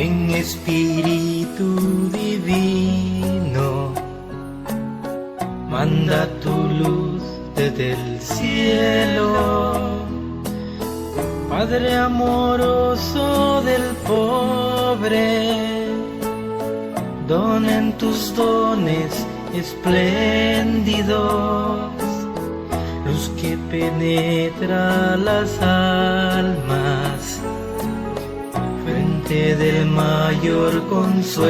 Ven Espíritu Divino, manda tu luz desde el cielo. Padre amoroso del pobre, donen tus dones espléndidos, luz que penetra las almas, fuente del mayor consuelo.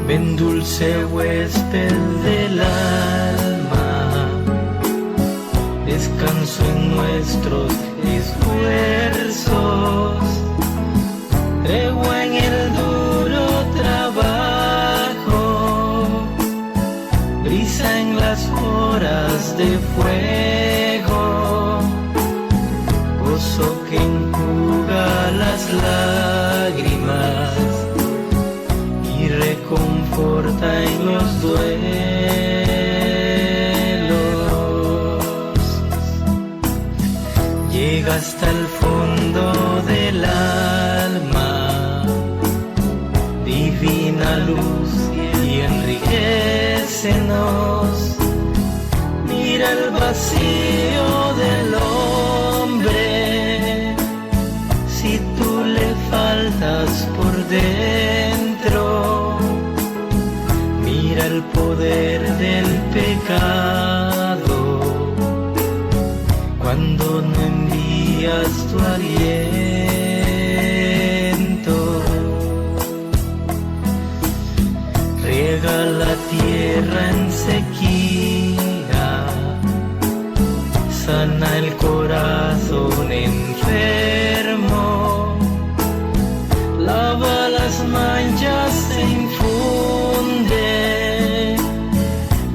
Ven dulce huésped del alma, descanso en nuestros esfuerzos, tregua en el duro trabajo, brisa en las horas de fuego, gozo que enjuga las lágrimas y reconforta en los duelos. Llega hasta el fondo del alma, divina luz, y enriquecenos. Mira el vacío del hombre, si tú le faltas por dentro. Mira el poder del pecado cuando no envías tu aliento. Riega la tierra en sequía, sana el corazón enfermo, lava las manchas, se infunde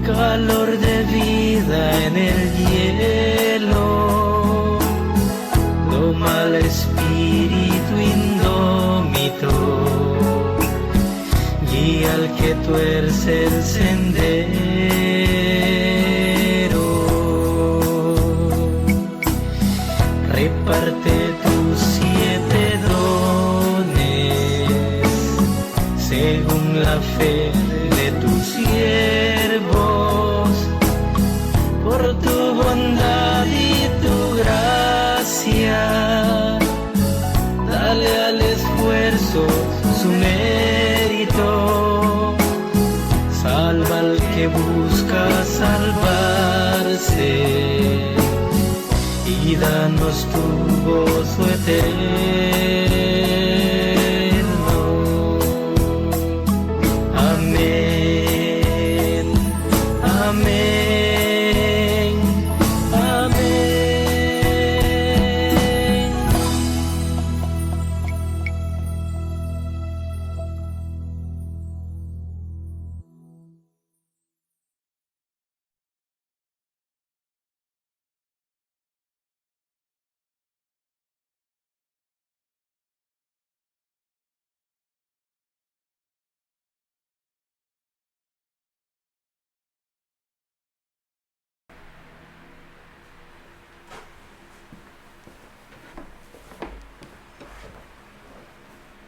calor de vida en el hielo. Toma el espíritu indómito, guía al que tuerce el sendero. Reparte tus 7 dones según la fe de tus siervos, por tu bondad y tu gracia. Dale al esfuerzo su mérito, salva al que busca salvarse y danos tu gozo eterno. Amén, amén, amén.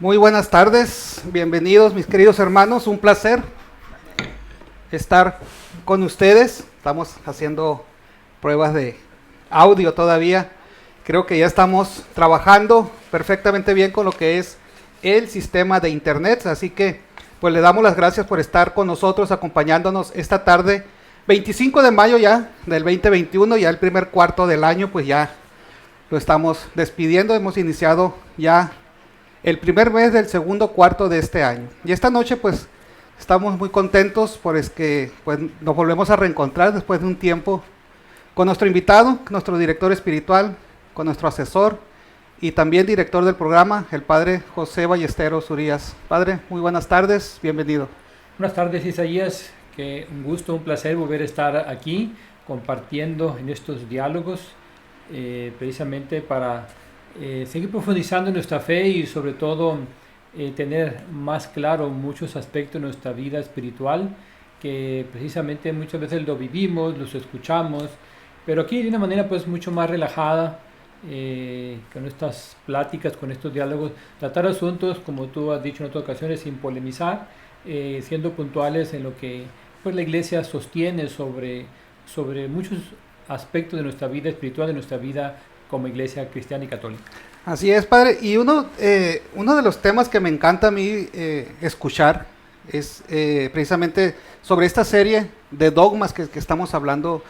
Muy buenas tardes, bienvenidos mis queridos hermanos, un placer estar con ustedes. Estamos haciendo pruebas de audio todavía, creo que ya estamos trabajando perfectamente bien con lo que es el sistema de internet, así que pues le damos las gracias por estar con nosotros, acompañándonos esta tarde, 25 de mayo ya del 2021, ya el primer cuarto del año, pues ya lo estamos despidiendo, hemos iniciado ya el primer mes del segundo cuarto de este año. Y esta noche pues estamos muy contentos porque pues, nos volvemos a reencontrar después de un tiempo con nuestro invitado, nuestro director espiritual, con nuestro asesor y también director del programa, el padre José Ballesteros Urías. Padre, muy buenas tardes, bienvenido. Buenas tardes, Isaías, que un gusto, un placer volver a estar aquí compartiendo en estos diálogos precisamente para seguir profundizando en nuestra fe y sobre todo tener más claro muchos aspectos de nuestra vida espiritual que precisamente muchas veces lo vivimos, los escuchamos, pero aquí de una manera pues mucho más relajada, con estas pláticas, con estos diálogos, tratar asuntos, como tú has dicho en otras ocasiones, sin polemizar, siendo puntuales en lo que pues, la Iglesia sostiene sobre muchos aspectos de nuestra vida espiritual, de nuestra vida como Iglesia cristiana y católica. Así es, padre. Y uno de los temas que me encanta a mí escuchar es precisamente sobre esta serie de dogmas que estamos hablando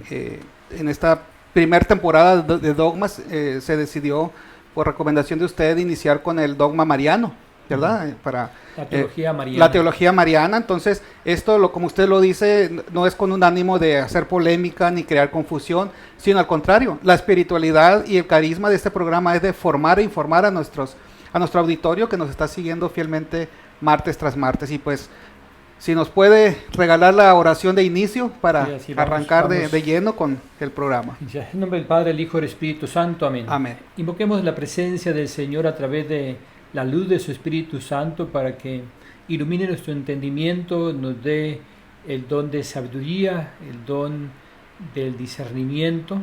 en esta primera temporada de dogmas. Se decidió, por recomendación de usted, iniciar con el dogma mariano, ¿verdad? Para la teología mariana. La teología mariana. Entonces, esto, como usted lo dice, no es con un ánimo de hacer polémica ni crear confusión, sino al contrario. La espiritualidad y el carisma de este programa es de formar e informar a nuestro auditorio que nos está siguiendo fielmente martes tras martes. Y pues, si nos puede regalar la oración de inicio para arrancar de lleno con el programa. Ya, en nombre del Padre, el Hijo y el Espíritu Santo. Amén. Amén. Invoquemos la presencia del Señor a través de la luz de su Espíritu Santo para que ilumine nuestro entendimiento, nos dé el don de sabiduría, el don del discernimiento,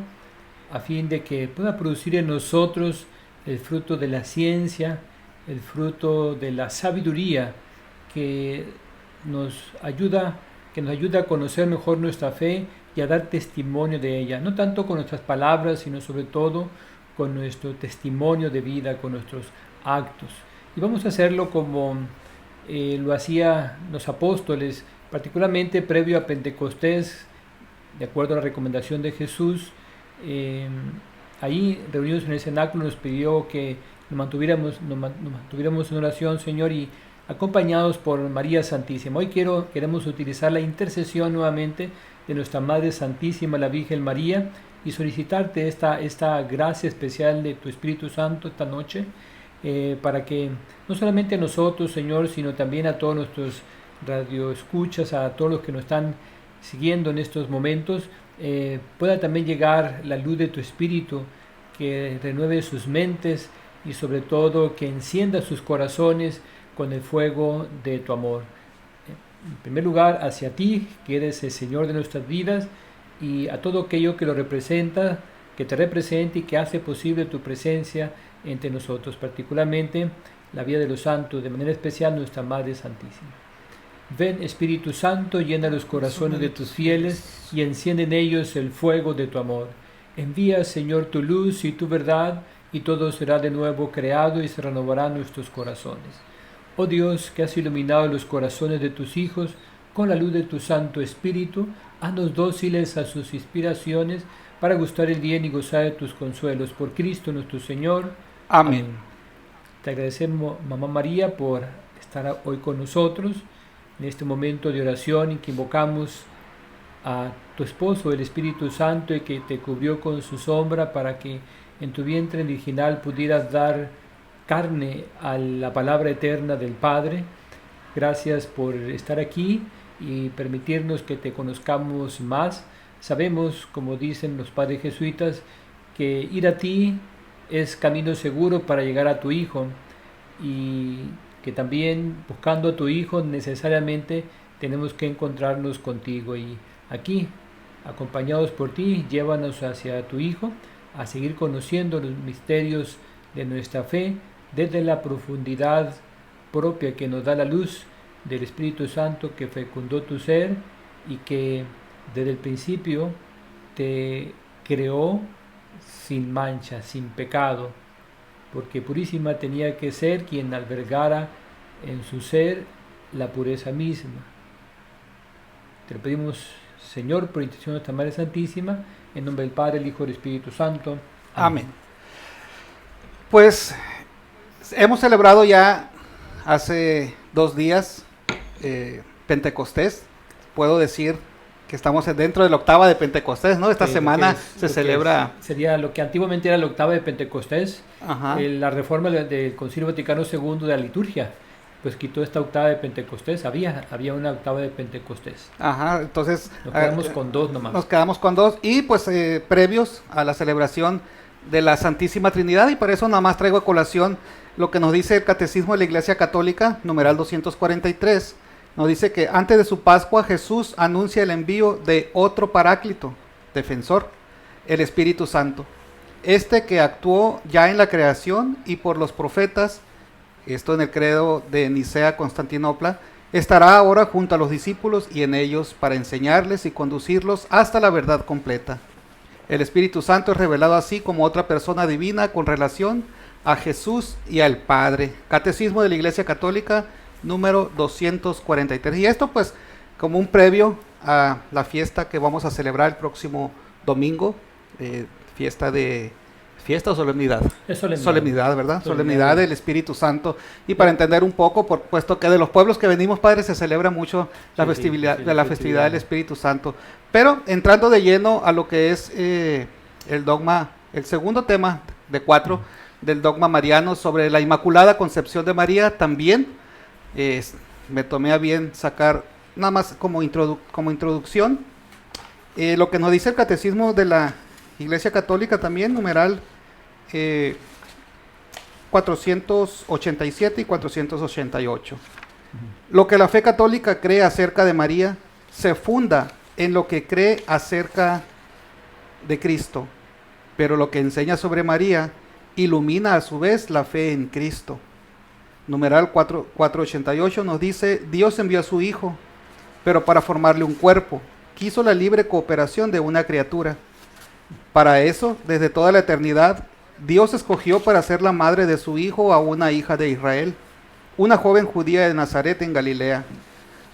a fin de que pueda producir en nosotros el fruto de la ciencia, el fruto de la sabiduría que nos ayuda a conocer mejor nuestra fe y a dar testimonio de ella, no tanto con nuestras palabras, sino sobre todo con nuestro testimonio de vida, con nuestros actos. Y vamos a hacerlo como lo hacían los apóstoles, particularmente previo a Pentecostés, de acuerdo a la recomendación de Jesús. Ahí, reunidos en el cenáculo, nos pidió que nos mantuviéramos en oración, Señor, y acompañados por María Santísima. Hoy queremos utilizar la intercesión nuevamente de nuestra Madre Santísima, la Virgen María, y solicitarte esta gracia especial de tu Espíritu Santo esta noche, para que no solamente a nosotros, Señor, sino también a todos nuestros radioescuchas, a todos los que nos están siguiendo en estos momentos, pueda también llegar la luz de tu Espíritu, que renueve sus mentes y sobre todo que encienda sus corazones con el fuego de tu amor. En primer lugar, hacia ti, que eres el Señor de nuestras vidas, y a todo aquello que lo representa, que te representa y que hace posible tu presencia entre nosotros, particularmente la vida de los santos, de manera especial nuestra Madre Santísima. Ven, Espíritu Santo, llena los corazones de tus fieles y enciende en ellos el fuego de tu amor. Envía, Señor, tu luz y tu verdad, y todo será de nuevo creado y se renovarán nuestros corazones. Oh Dios, que has iluminado los corazones de tus hijos con la luz de tu Santo Espíritu, haznos dóciles a sus inspiraciones para gustar el bien y gozar de tus consuelos. Por Cristo nuestro Señor. Amén. Te agradecemos, Mamá María, por estar hoy con nosotros en este momento de oración en que invocamos a tu esposo, el Espíritu Santo, y que te cubrió con su sombra para que en tu vientre virginal pudieras dar carne a la palabra eterna del Padre. Gracias por estar aquí y permitirnos que te conozcamos más. Sabemos, como dicen los padres jesuitas, que ir a ti es camino seguro para llegar a tu Hijo, y que también buscando a tu Hijo necesariamente tenemos que encontrarnos contigo. Y aquí, acompañados por ti, llévanos hacia tu Hijo, a seguir conociendo los misterios de nuestra fe desde la profundidad propia que nos da la luz del Espíritu Santo que fecundó tu ser y que desde el principio te creó sin mancha, sin pecado, porque purísima tenía que ser quien albergara en su ser la pureza misma. Te lo pedimos, Señor, por intercesión de nuestra Madre Santísima, en nombre del Padre, el Hijo y el Espíritu Santo. Amén. Pues hemos celebrado ya hace 2 días Pentecostés. Puedo decir que estamos dentro de la octava de Pentecostés, ¿no? Esta semana se celebra... Sería lo que antiguamente era la octava de Pentecostés. La reforma del Concilio Vaticano II de la liturgia, pues quitó esta octava de Pentecostés. Había una octava de Pentecostés. Ajá, entonces... Nos quedamos con 2 nomás. Nos quedamos con 2 y pues previos a la celebración de la Santísima Trinidad, y por eso nada más traigo a colación lo que nos dice el Catecismo de la Iglesia Católica, numeral 243. Nos dice que antes de su Pascua Jesús anuncia el envío de otro Paráclito, defensor, el Espíritu Santo. este que actuó ya en la creación y por los profetas, esto en el credo de Nicea, Constantinopla, estará ahora junto a los discípulos y en ellos para enseñarles y conducirlos hasta la verdad completa. El Espíritu Santo es revelado así como otra persona divina con relación a Jesús y al Padre. Catecismo de la Iglesia Católica, número 243. Y esto pues como un previo a la fiesta que vamos a celebrar el próximo domingo, ¿Fiesta o solemnidad? Es solemnidad. Solemnidad, ¿verdad? Solemnidad del Espíritu Santo. Y para entender un poco, puesto que de los pueblos que venimos, Padre, se celebra mucho la festividad del Espíritu Santo. Pero entrando de lleno a lo que es el dogma, el segundo tema de 4 del dogma mariano sobre la Inmaculada Concepción de María, también me tomé a bien sacar, nada más como introducción, lo que nos dice el Catecismo de la Iglesia Católica también, numeral 487 y 488. Lo que la fe católica cree acerca de María se funda en lo que cree acerca de Cristo, pero lo que enseña sobre María ilumina a su vez la fe en Cristo. Numeral 488 nos dice: Dios envió a su Hijo, pero para formarle un cuerpo, quiso la libre cooperación de una criatura. Para eso, desde toda la eternidad, Dios escogió para ser la madre de su Hijo a una hija de Israel, una joven judía de Nazaret en Galilea,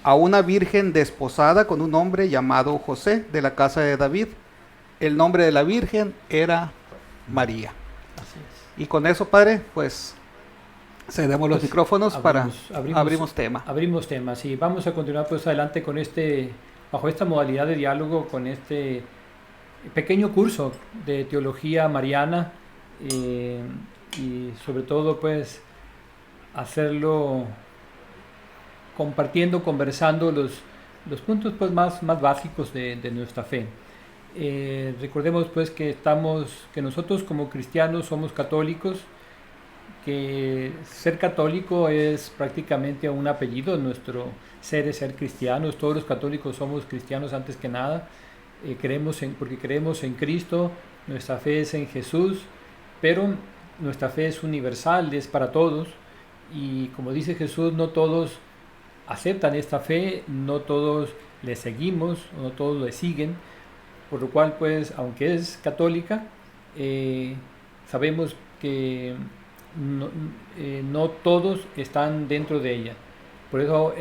a una virgen desposada con un hombre llamado José de la casa de David. El nombre de la virgen era María. Así es. Y con eso, Padre, pues cedemos los micrófonos abrimos tema. Abrimos temas y vamos a continuar pues adelante con bajo esta modalidad de diálogo, con este pequeño curso de teología mariana, y sobre todo pues hacerlo compartiendo, conversando los puntos pues más básicos de nuestra fe. Recordemos pues que nosotros como cristianos somos católicos, que ser católico es prácticamente un apellido. Nuestro ser es ser cristianos. Todos los católicos somos cristianos antes que nada. Porque creemos en Cristo, nuestra fe es en Jesús, pero nuestra fe es universal, es para todos, y como dice Jesús, no todos aceptan esta fe, no todos le seguimos, no todos le siguen, por lo cual pues aunque es católica, sabemos que no todos están dentro de ella. Por eso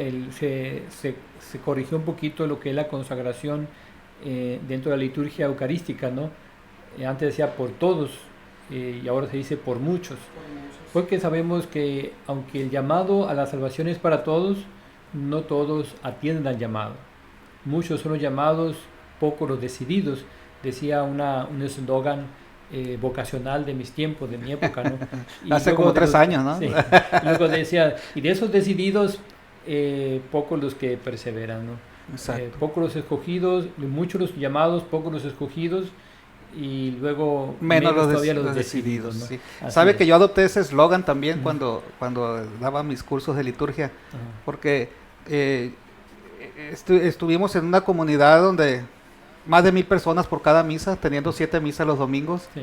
se corrigió un poquito lo que es la consagración dentro de la liturgia eucarística, ¿no? Antes decía por todos, y ahora se dice por muchos, porque sabemos que aunque el llamado a la salvación es para todos, no todos atienden al llamado. Muchos son los llamados, pocos los decididos, decía un eslogan vocacional de mis tiempos, de mi época, ¿no? Y hace como 3 años, ¿no? Sí, y luego decía, y de esos decididos, pocos los que perseveran, ¿no? Pocos los escogidos, muchos los llamados, pocos los escogidos, y luego menos todavía los decididos, ¿no? Sí. Sabe que yo adopté ese eslogan también cuando daba mis cursos de liturgia, porque estuvimos en una comunidad donde más de 1000 personas por cada misa, teniendo 7 misas los domingos, sí,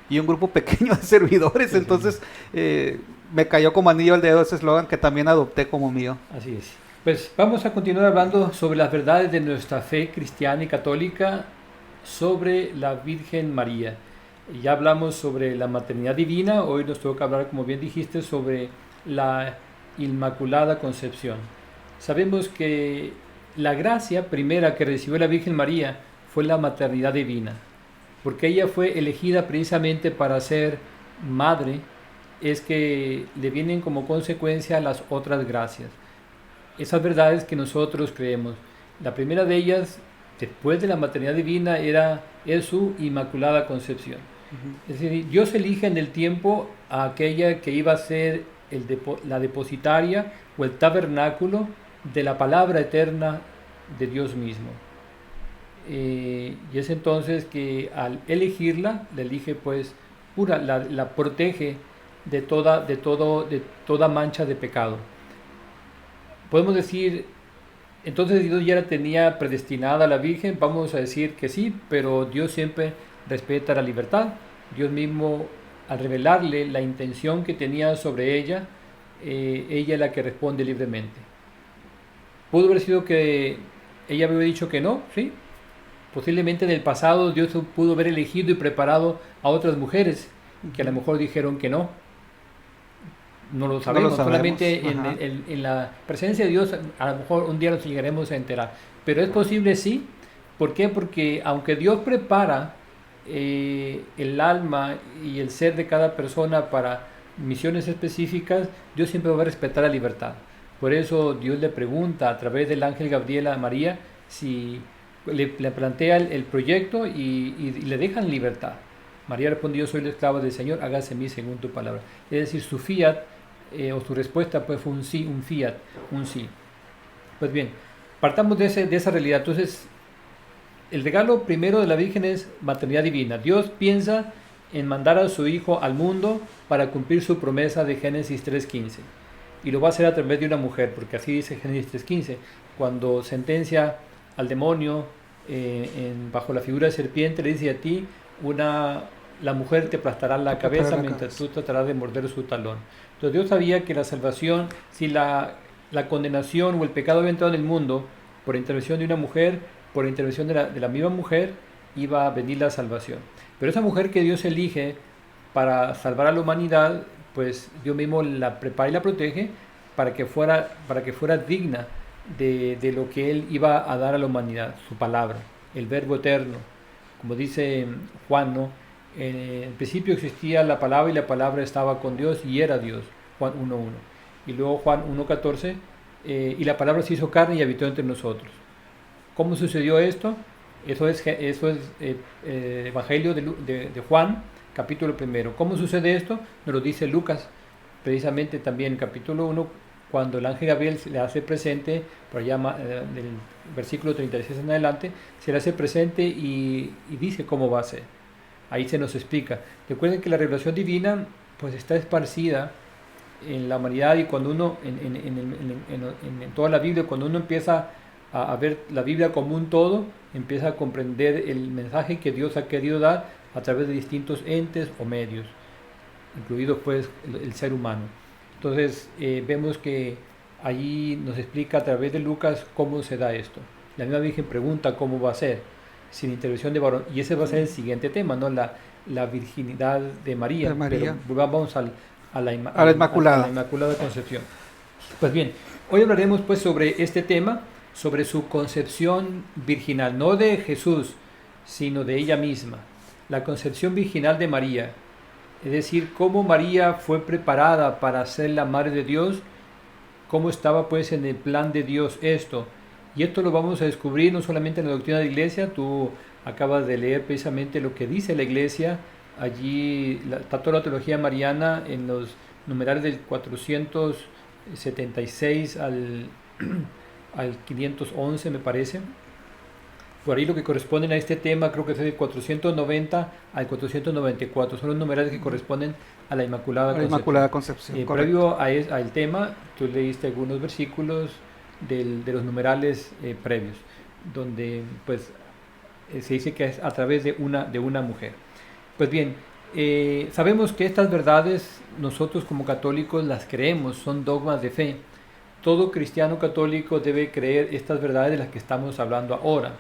y un grupo pequeño de servidores, sí, entonces me cayó como anillo al dedo ese eslogan que también adopté como mío. Así es. Pues vamos a continuar hablando sobre las verdades de nuestra fe cristiana y católica sobre la Virgen María. Ya hablamos sobre la maternidad divina, hoy nos toca hablar, como bien dijiste, sobre la Inmaculada Concepción. Sabemos que la gracia primera que recibió la Virgen María fue la maternidad divina, porque ella fue elegida precisamente para ser madre, es que le vienen como consecuencia las otras gracias. Esas verdades que nosotros creemos. La primera de ellas, después de la maternidad divina, es su Inmaculada Concepción. Es decir, Dios elige en el tiempo a aquella que iba a ser la depositaria o el tabernáculo de la palabra eterna de Dios mismo. Y es entonces que al elegirla, la elige pues pura, la protege de toda mancha de pecado. Podemos decir, entonces Dios ya la tenía predestinada a la Virgen. Vamos a decir que sí, pero Dios siempre respeta la libertad. Dios mismo, al revelarle la intención que tenía sobre ella, ella es la que responde libremente. Pudo haber sido que ella había dicho que no, ¿sí? Posiblemente en el pasado Dios pudo haber elegido y preparado a otras mujeres que a lo mejor dijeron que no. No lo sabemos, solamente en la presencia de Dios a lo mejor un día nos llegaremos a enterar. Pero es posible, sí. ¿Por qué? Porque aunque Dios prepara el alma y el ser de cada persona para misiones específicas, Dios siempre va a respetar la libertad. Por eso Dios le pregunta a través del ángel Gabriel a María si le plantea el proyecto y le dejan libertad. María respondió: soy la esclava del Señor, hágase en mí según tu palabra. Es decir, su fiat o su respuesta pues fue un sí, un fiat, un sí. Pues bien, partamos de esa realidad. Entonces, el regalo primero de la Virgen es maternidad divina. Dios piensa en mandar a su Hijo al mundo para cumplir su promesa de Génesis 3.15. Y lo va a hacer a través de una mujer, porque así dice Génesis 3.15, cuando sentencia al demonio bajo la figura de serpiente, le dice: a ti la mujer te aplastará la cabeza mientras tú tratarás de morder su talón. Entonces Dios sabía que la salvación, si la condenación o el pecado había entrado en el mundo por intervención de una mujer, por intervención de la misma mujer, iba a venir la salvación. Pero esa mujer que Dios elige para salvar a la humanidad, pues Dios mismo la prepara y la protege para que fuera digna de lo que Él iba a dar a la humanidad, su palabra, el Verbo eterno. Como dice Juan, ¿no? En el principio existía la palabra y la palabra estaba con Dios y era Dios, Juan 1.1. Y luego Juan 1.14, y la palabra se hizo carne y habitó entre nosotros. ¿Cómo sucedió esto? Eso es Evangelio de Juan, capítulo 1. ¿Cómo sucede esto? Nos lo dice Lucas, precisamente también en capítulo 1, cuando el ángel Gabriel se le hace presente, por allá del versículo 36 en adelante, se le hace presente y dice cómo va a ser. Ahí se nos explica. Recuerden que la revelación divina pues está esparcida en la humanidad, y cuando uno, en toda la Biblia, cuando uno empieza a ver la Biblia como un todo, empieza a comprender el mensaje que Dios ha querido dar a través de distintos entes o medios, incluido pues el ser humano. Entonces vemos que allí nos explica a través de Lucas cómo se da esto. La misma Virgen pregunta cómo va a ser, sin intervención de varón, y ese va a ser el siguiente tema, ¿no? La virginidad de María. Pero vamos a la Inmaculada Concepción. Pues bien, hoy hablaremos pues sobre este tema, sobre su concepción virginal, no de Jesús, sino de ella misma. La concepción virginal de María, es decir, cómo María fue preparada para ser la Madre de Dios, cómo estaba pues en el plan de Dios esto. Y esto lo vamos a descubrir no solamente en la doctrina de la Iglesia. Tú acabas de leer precisamente lo que dice la Iglesia. Allí está toda la teología mariana en los numerales del 476 al 511, me parece. Por ahí lo que corresponden a este tema creo que es del 490 al 494. Son los numerales que corresponden a la Inmaculada Concepción. Previo al tema, tú leíste algunos versículos de los numerales previos, donde pues se dice que es a través de una mujer. Pues bien, sabemos que estas verdades nosotros como católicos las creemos, son dogmas de fe. Todo cristiano católico debe creer estas verdades de las que estamos hablando ahora,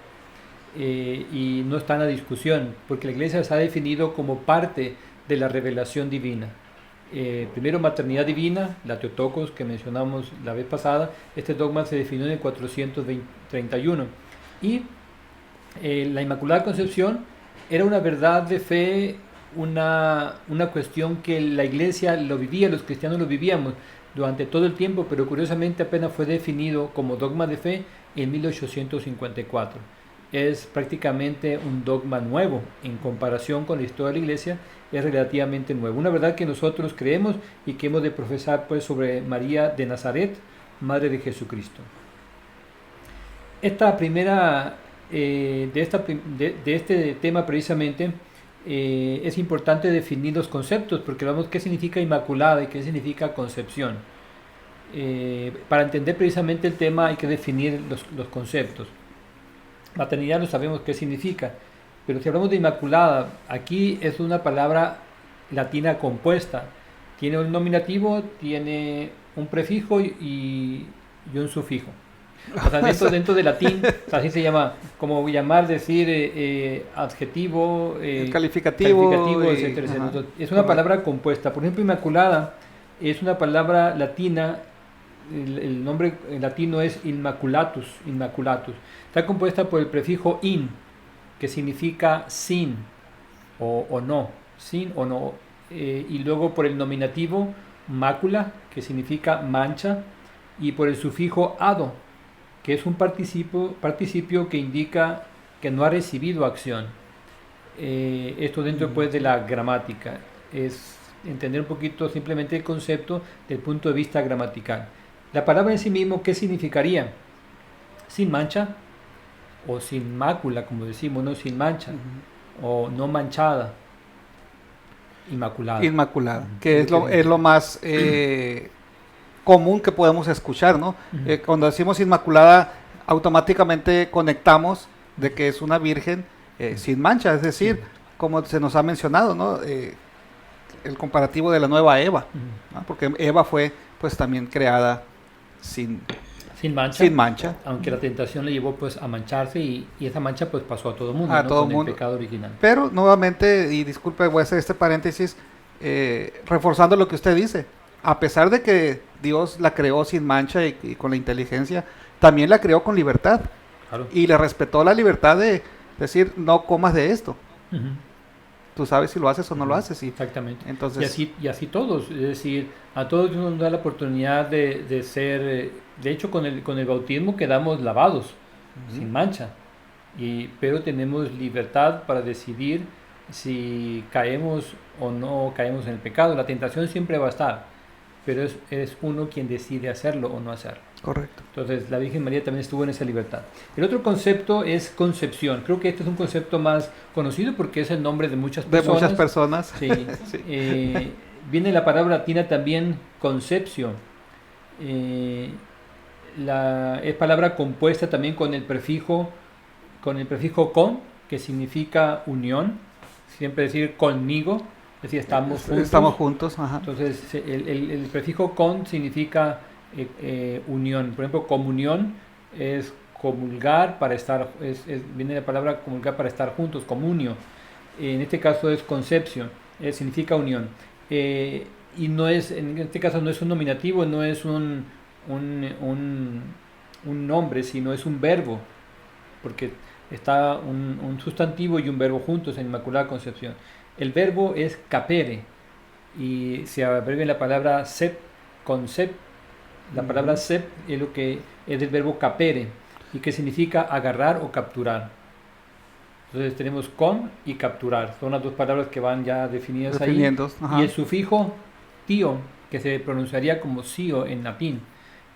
y no están a discusión, porque la Iglesia se ha definido como parte de la revelación divina. Primero, maternidad divina, la Teotocos que mencionamos la vez pasada. Este dogma se definió en el 431. Y la Inmaculada Concepción era una verdad de fe, una cuestión que la Iglesia lo vivía, los cristianos lo vivíamos durante todo el tiempo, pero curiosamente apenas fue definido como dogma de fe en 1854. Es prácticamente un dogma nuevo en comparación con la historia de la Iglesia. Es relativamente nuevo, una verdad que nosotros creemos y que hemos de profesar pues sobre María de Nazaret, Madre de Jesucristo. Esta primera de este tema precisamente es importante definir los conceptos, porque vemos qué significa Inmaculada y qué significa Concepción. Para entender precisamente el tema hay que definir los conceptos. Maternidad no sabemos qué significa. Pero si hablamos de inmaculada, aquí es una palabra latina compuesta. Tiene un nominativo, tiene un prefijo y un sufijo. O sea, dentro del latín, así se llama, como llamar, decir adjetivo, calificativo, etcétera, etcétera. Entonces, es una palabra compuesta. Por ejemplo, inmaculada es una palabra latina, el nombre en latino es inmaculatus, inmaculatus. Está compuesta por el prefijo in, que significa sin o no, sin o no, y luego por el nominativo mácula, que significa mancha, y por el sufijo ado, que es un participio que indica que no ha recibido acción. Esto dentro pues de la gramática es entender un poquito simplemente el concepto del punto de vista gramatical. La palabra en sí mismo, ¿qué significaría? Sin mancha o sin mácula, como decimos, no sin mancha, o no manchada, inmaculada. Inmaculada, que es lo más común que podemos escuchar, ¿no? Cuando decimos inmaculada, automáticamente conectamos de que es una virgen sin mancha, es decir, como se nos ha mencionado, ¿no? El comparativo de la nueva Eva, ¿no? Porque Eva fue pues también creada sin mancha, aunque la tentación le llevó pues a mancharse y esa mancha pues pasó a todo el mundo, a ¿no? todo Con mundo. el pecado original. Pero nuevamente, y disculpe, voy a hacer este paréntesis, reforzando lo que usted dice, a pesar de que Dios la creó sin mancha y con la inteligencia, también la creó con libertad. Claro. Y le respetó la libertad de decir, no comas de esto. Uh-huh. Tú sabes si lo haces o no lo haces. Exactamente. Entonces, y así todos, es decir, a todos nos da la oportunidad de ser, de hecho con el bautismo quedamos lavados, sin mancha, pero tenemos libertad para decidir si caemos o no caemos en el pecado. La tentación siempre va a estar, pero es uno quien decide hacerlo o no hacerlo. correcto. Entonces la Virgen María también estuvo en esa libertad. El otro concepto es concepción. Creo que este es un concepto más conocido porque es el nombre de muchas personas. De muchas personas. Sí. Sí. Viene la palabra latina también concepción. Es palabra compuesta también con el prefijo con, que significa unión. Siempre decir conmigo, es decir, estamos juntos. Estamos juntos, ajá. Entonces el prefijo con significa unión. Por ejemplo, comunión es comulgar para estar, viene la palabra comulgar para estar juntos, comunio. En este caso es concepción, significa unión. Y no es, en este caso no es un nominativo, no es un nombre, sino es un verbo, porque está un sustantivo y un verbo juntos en Inmaculada Concepción. El verbo es capere y se abrevia la palabra sep, concep. La palabra sep es lo que es del verbo capere y que significa agarrar o capturar. Entonces tenemos con y capturar, son las dos palabras que van ya definidas ahí. Ajá. Y el sufijo tío, que se pronunciaría como sio en latín.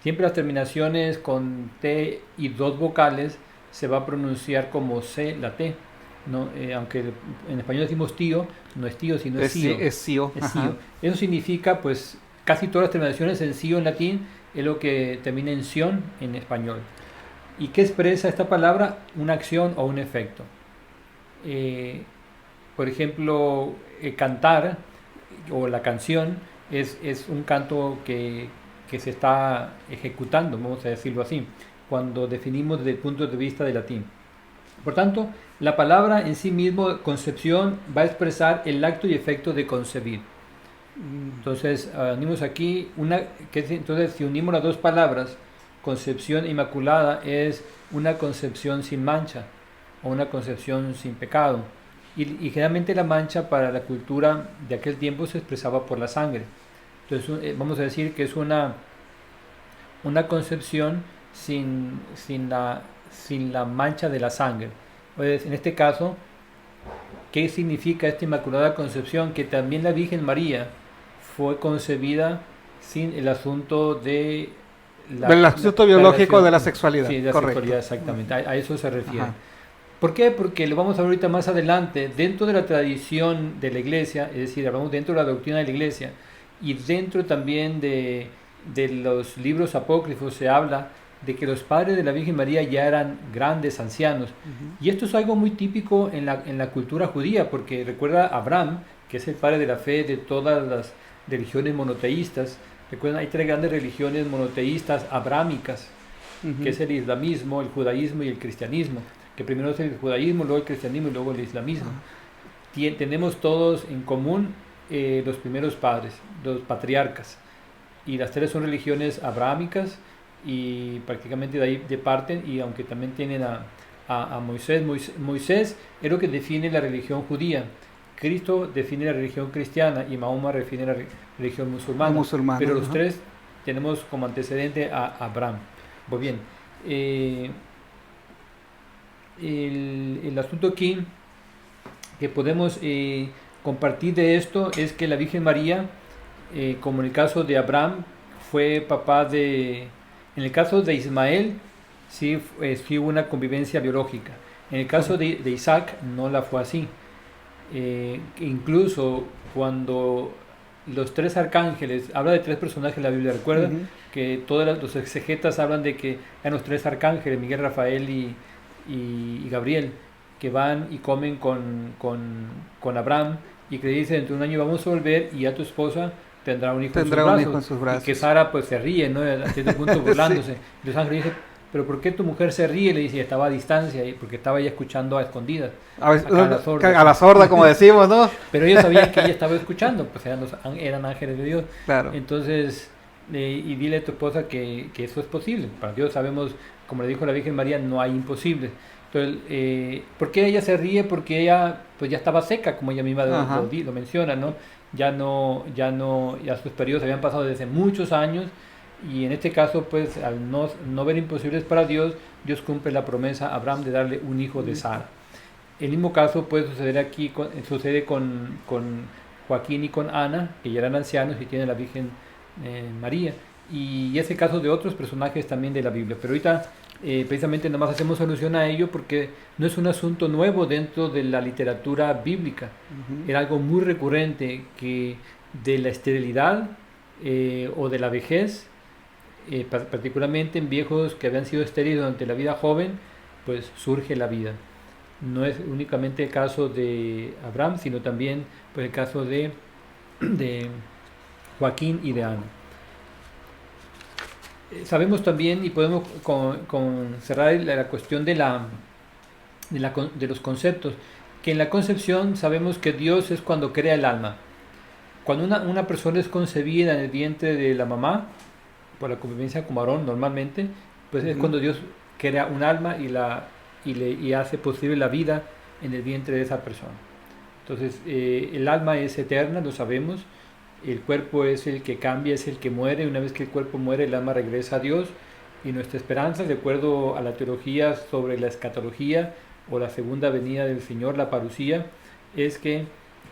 Siempre las terminaciones con T y dos vocales se va a pronunciar como C, la T. No, aunque en español decimos tío, no es tío, sino es sio. Es sio. Es sio. Eso significa, pues, casi todas las terminaciones en sio en latín es lo que termina en sion en español. ¿Y qué expresa esta palabra? Una acción o un efecto. Por ejemplo, cantar o la canción es un canto que se está ejecutando, vamos a decirlo así, cuando definimos desde el punto de vista del latín. Por tanto, la palabra en sí mismo, concepción, va a expresar el acto y efecto de concebir. Entonces, unimos aquí, entonces si unimos las dos palabras, concepción inmaculada, es una concepción sin mancha o una concepción sin pecado. Y generalmente la mancha para la cultura de aquel tiempo se expresaba por la sangre. Entonces vamos a decir que es una concepción sin la mancha de la sangre. Pues, en este caso, ¿qué significa esta Inmaculada Concepción? Que también la Virgen María fue concebida sin el asunto del asunto biológico de la sexualidad. Sí, de la correcto. sexualidad, exactamente. A eso se refiere. Ajá. ¿Por qué? Porque lo vamos a ver ahorita más adelante. Dentro de la tradición de la Iglesia, es decir, hablamos dentro de la doctrina de la Iglesia y dentro también de los libros apócrifos se habla de que los padres de la Virgen María ya eran grandes ancianos. Y esto es algo muy típico en la cultura judía, porque recuerda a Abraham, que es el padre de la fe de todas las religiones monoteístas. Recuerdan, hay tres grandes religiones monoteístas abrámicas, que es el islamismo, el judaísmo y el cristianismo, que primero es el judaísmo, luego el cristianismo y luego el islamismo. Tenemos todos en común los primeros padres, los patriarcas, y las tres son religiones abrámicas, y prácticamente de ahí parten, y aunque también tienen a Moisés. Moisés es lo que define la religión judía, Cristo define la religión cristiana y Mahoma define la religión musulmana, pero los tres tenemos como antecedente a Abraham. Pues bien, el asunto aquí que podemos compartir de esto es que la Virgen María, como en el caso de Abraham, fue papá de... En el caso de Ismael, sí hubo una convivencia biológica. En el caso de Isaac, no la fue así. Incluso cuando los tres arcángeles, habla de tres personajes en la Biblia, recuerda que todos los exegetas hablan de que eran los tres arcángeles, Miguel, Rafael y Gabriel, que van y comen con Abraham, y que le dicen: dentro de un año vamos a volver y a tu esposa tendrá un hijo, en sus brazos. Y que Sara pues se ríe, ¿no? A cierto punto burlándose. Y los ángeles dicen: pero ¿por qué tu mujer se ríe? Le dice: estaba a distancia, porque estaba ella escuchando a escondidas. A la sorda, como decimos, ¿no? Pero ellos sabían que ella estaba escuchando, pues eran ángeles de Dios. Claro. Entonces, y dile a tu esposa que eso es posible. Para Dios sabemos, como le dijo la Virgen María, no hay imposible. Entonces, ¿por qué ella se ríe? Porque ella pues ya estaba seca, como ella misma lo menciona, ¿no? Ya sus periodos habían pasado desde muchos años, y en este caso, pues al no ver imposibles para Dios, Dios cumple la promesa a Abraham de darle un hijo de Sara. El mismo caso puede suceder aquí, sucede con Joaquín y con Ana, que ya eran ancianos y tienen la Virgen María, y ese caso de otros personajes también de la Biblia. Pero ahorita precisamente nada más hacemos alusión a ello porque no es un asunto nuevo dentro de la literatura bíblica. Era algo muy recurrente que de la esterilidad o de la vejez, particularmente en viejos que habían sido estériles durante la vida joven, pues surge la vida. No es únicamente el caso de Abraham, sino también pues, el caso de Joaquín y de Ana. Sabemos también, y podemos cerrar la cuestión de los conceptos, que en la concepción sabemos que Dios es cuando crea el alma. Cuando una persona es concebida en el vientre de la mamá, por la convivencia con varón normalmente, pues es cuando Dios crea un alma y hace posible la vida en el vientre de esa persona. Entonces, el alma es eterna, lo sabemos. El cuerpo es el que cambia, es el que muere. Una vez que el cuerpo muere, el alma regresa a Dios. Y nuestra esperanza, de acuerdo a la teología sobre la escatología o la segunda venida del Señor, la parusía, es que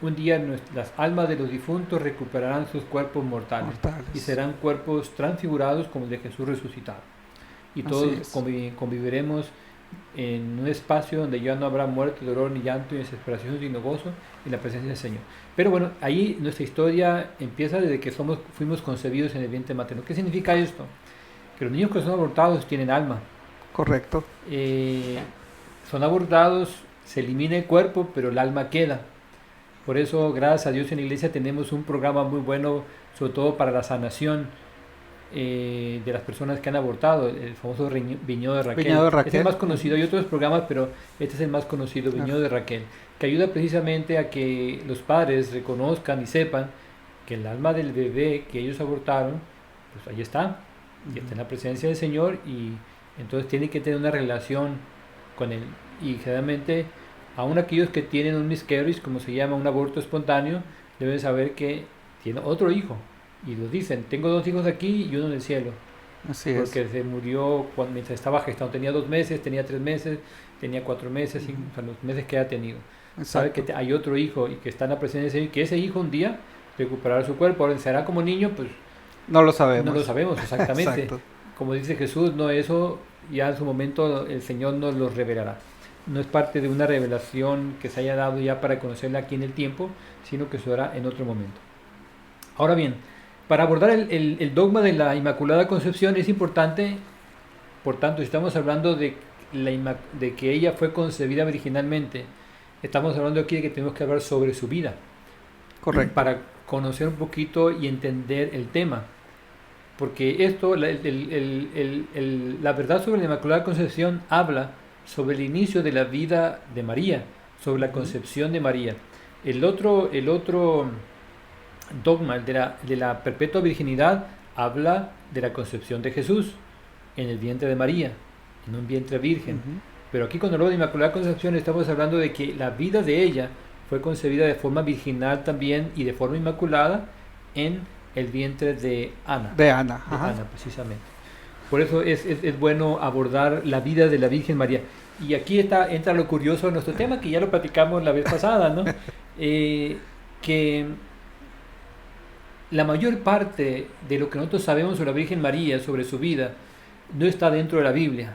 un día las almas de los difuntos recuperarán sus cuerpos mortales y serán cuerpos transfigurados como el de Jesús resucitado. Y todos conviviremos en un espacio donde ya no habrá muerte, dolor, ni llanto, ni desesperación, sino gozo en la presencia del Señor. Pero bueno, ahí nuestra historia empieza desde que fuimos concebidos en el vientre materno. ¿Qué significa esto? Que los niños que son abortados tienen alma. Correcto. Son abortados, se elimina el cuerpo, pero el alma queda. Por eso, gracias a Dios, en la iglesia tenemos un programa muy bueno, sobre todo para la sanación de las personas que han abortado, el famoso Viñedo de Raquel. Es el más conocido. Hay otros programas, pero este es el más conocido, Viñedo de Raquel, que ayuda precisamente a que los padres reconozcan y sepan que el alma del bebé que ellos abortaron, pues ahí está, y está en la presencia del Señor, y entonces tienen que tener una relación con él. Y generalmente, aún aquellos que tienen un miscarriage, como se llama, un aborto espontáneo, deben saber que tiene otro hijo. Y lo dicen: tengo 2 hijos aquí y uno en el cielo. Así porque se murió mientras estaba gestando. Tenía 2 meses, tenía 3 meses, tenía 4 meses, o sea, los meses que ha tenido. Sabe que hay otro hijo y que está en la presencia de Señor, y que ese hijo un día recuperará su cuerpo. Ahora, ¿será como niño? Pues no lo sabemos. No lo sabemos exactamente. Como dice Jesús, no, eso ya en su momento el Señor nos lo revelará. No es parte de una revelación que se haya dado ya para conocerla aquí en el tiempo, sino que se hará en otro momento. Ahora bien, para abordar el dogma de la Inmaculada Concepción es importante Por tanto, si estamos hablando de que ella fue concebida virginalmente, estamos hablando aquí de que tenemos que hablar sobre su vida. Correcto. Para conocer un poquito y entender el tema. Porque esto, la verdad sobre la Inmaculada Concepción habla sobre el inicio de la vida de María, sobre la concepción de María. El otro dogma, el de la perpetua virginidad, habla de la concepción de Jesús en el vientre de María, en un vientre virgen. Pero aquí cuando hablamos de Inmaculada Concepción estamos hablando de que la vida de ella fue concebida de forma virginal también y de forma inmaculada en el vientre de Ana. De Ana. De Ana, precisamente. Por eso es bueno abordar la vida de la Virgen María. Y aquí entra lo curioso de nuestro tema, que ya lo platicamos la vez pasada, ¿no? Que la mayor parte de lo que nosotros sabemos sobre la Virgen María, sobre su vida, no está dentro de la Biblia.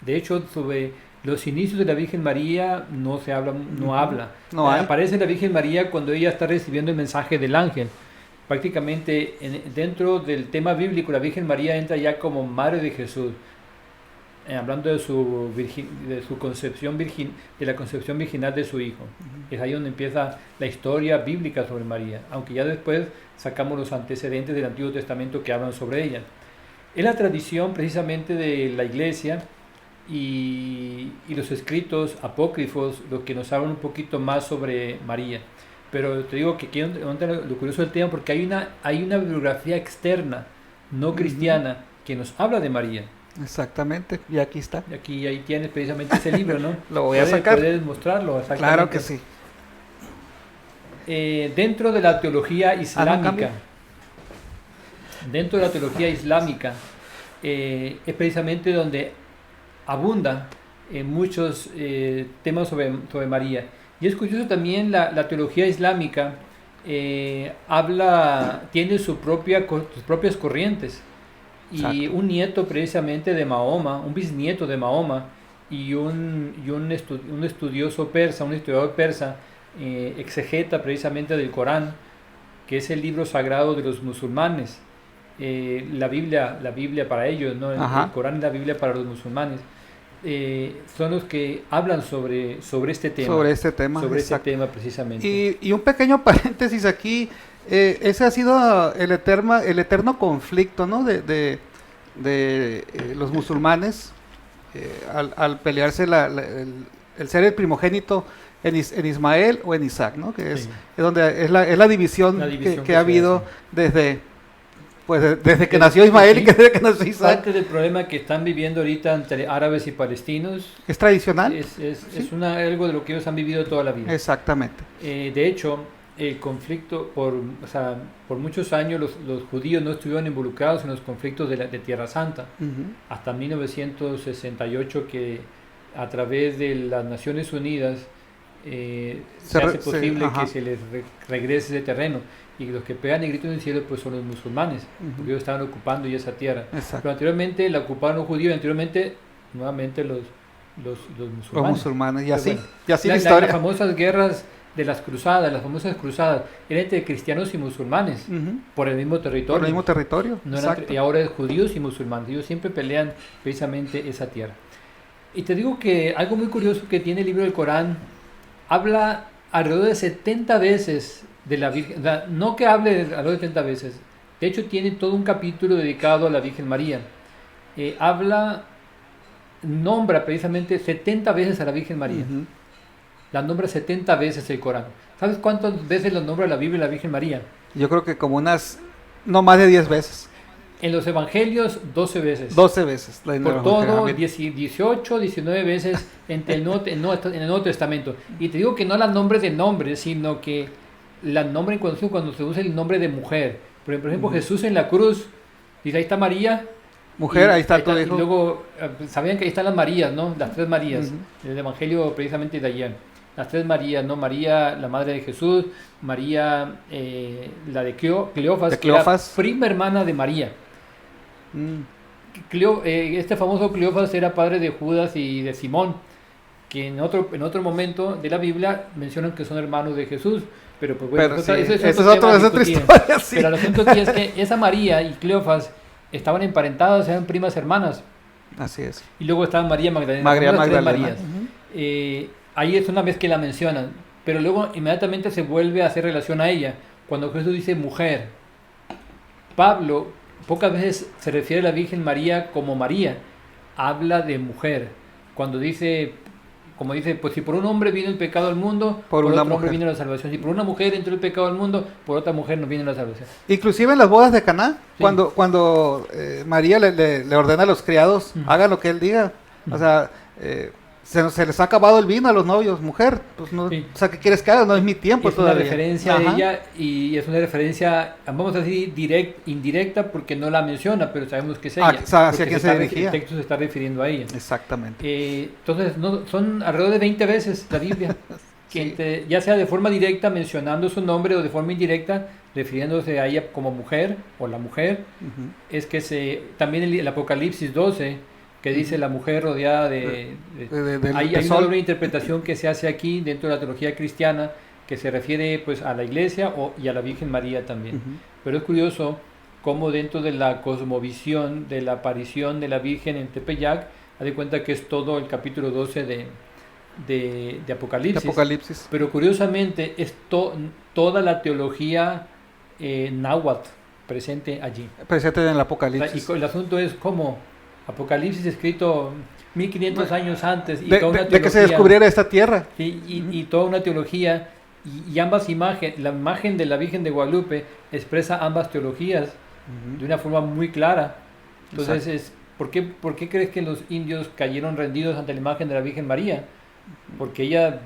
De hecho, sobre los inicios de la Virgen María no se habla, no habla. Aparece la Virgen María cuando ella está recibiendo el mensaje del ángel. Prácticamente dentro del tema bíblico, la Virgen María entra ya como madre de Jesús, hablando de su concepción de la concepción virginal de su hijo. Es ahí donde empieza la historia bíblica sobre María, aunque ya después sacamos los antecedentes del Antiguo Testamento que hablan sobre ella. Es la tradición precisamente de la Iglesia y los escritos apócrifos lo que nos hablan un poquito más sobre María. Pero te digo que aquí lo curioso del tema, porque hay una bibliografía externa, no cristiana, que nos habla de María. Exactamente, y aquí está. Y ahí tienes precisamente ese libro, ¿no? Lo voy a sacar. Puedes mostrarlo, exactamente. Claro que sí. Dentro de la teología islámica, es precisamente donde abundan muchos temas sobre María. Y es curioso también la teología islámica tiene sus propias corrientes. Y exacto. Un nieto precisamente de Mahoma, un bisnieto de Mahoma y un estudioso persa, un historiador persa, exegeta precisamente del Corán, que es el libro sagrado de los musulmanes. La Biblia para ellos, ¿no? El Corán y la Biblia para los musulmanes. Son los que hablan sobre este tema. Sobre este tema precisamente. Y un pequeño paréntesis aquí, ese ha sido el eterno conflicto, ¿no? de los musulmanes al pelearse el ser el primogénito en Ismael o en Isaac, ¿no? Que es donde es la división que ha habido desde que nació Ismael y desde que nació Isaac. Parte del problema que están viviendo ahorita entre árabes y palestinos es tradicional. Es algo de lo que ellos han vivido toda la vida. Exactamente. De hecho, el conflicto, por muchos años los judíos no estuvieron involucrados en los conflictos de Tierra Santa, hasta 1968, que a través de las Naciones Unidas se hace posible que se les regrese ese terreno. Y los que pegan y gritan en el cielo pues son los musulmanes, porque ellos estaban ocupando ya esa tierra. Exacto. Pero anteriormente la ocuparon los judíos y anteriormente nuevamente los musulmanes. Los musulmanes, y así la historia. Las famosas guerras de las cruzadas, eran entre cristianos y musulmanes, por el mismo territorio. Por el mismo territorio, y ahora es judíos y musulmanes. Ellos siempre pelean precisamente esa tierra. Y te digo que algo muy curioso que tiene el libro del Corán, habla alrededor de 70 veces de la Virgen, no que hable alrededor de 70 veces, de hecho tiene todo un capítulo dedicado a la Virgen María. Nombra precisamente 70 veces a la Virgen María. La nombra 70 veces el Corán. ¿Sabes cuántas veces la nombra la Biblia la Virgen María? Yo creo que como no más de 10 veces. En los evangelios, 12 veces. 12 veces. Por todo, 18, 19 veces en el Nuevo Testamento. Y te digo que no la nombre de nombre, sino que la nombre cuando se usa el nombre de mujer. Por ejemplo, Jesús en la cruz, dice, ahí está María. Mujer, ahí está tu hijo. Y luego, sabían que ahí están las Marías, ¿no? Las tres Marías. El evangelio precisamente de ayer. Las tres Marías, ¿no? María, la madre de Jesús. María, la de Cleofas, que era prima hermana de María. Este famoso Cleofas era padre de Judas y de Simón, que en otro momento de la Biblia mencionan que son hermanos de Jesús, pero pues bueno, eso es otra historia, sí. Pero el asunto aquí es que esa María y Cleofas estaban emparentadas, eran primas hermanas, Así es. Y luego está María Magdalena. María Son las tres Magdalena. Marías. Ujú. Ahí es una vez que la mencionan, pero luego inmediatamente se vuelve a hacer relación a ella. Cuando Jesús dice mujer, Pablo pocas veces se refiere a la Virgen María como María, habla de mujer. Cuando dice, como dice, pues si por un hombre vino el pecado al mundo, Por por una otro hombre mujer. vino la salvación. Si por una mujer entró el pecado al mundo, por otra mujer no viene la salvación. Inclusive en las bodas de Caná, Sí. cuando María le ordena a los criados, Ujú. hagan lo que él diga. O sea, se les ha acabado el vino a los novios, mujer, pues no, Sí. o sea, ¿qué quieres que haga? No es mi tiempo Es una todavía. referencia Ajá. a ella y es una referencia, vamos a decir, indirecta porque no la menciona, pero sabemos que es ella. Hacia porque quién se está dirigía. el texto se está refiriendo a ella. Exactamente. Entonces, son alrededor de 20 veces la Biblia, que Sí. ya sea de forma directa mencionando su nombre o de forma indirecta refiriéndose a ella como mujer o la mujer. Ujú. Es que también el Apocalipsis 12, que dice la mujer rodeada Del hay una sol. doble interpretación que se hace aquí dentro de la teología cristiana que se refiere pues a la iglesia y a la Virgen María también. Ujú. Pero es curioso cómo dentro de la cosmovisión de la aparición de la Virgen en Tepeyac, haz de cuenta que es todo el capítulo 12 de Apocalipsis. Apocalipsis. Pero curiosamente es toda la teología náhuatl presente allí. Presente en el Y Apocalipsis. el asunto es cómo Apocalipsis escrito 1500 años antes y De, toda una de que se teología, descubriera esta tierra. sí, y toda una teología y ambas imágenes, la imagen de la Virgen de Guadalupe expresa ambas teologías de una forma muy clara. Entonces, ¿por qué crees que los indios cayeron rendidos ante la imagen de la Virgen María? Porque ella,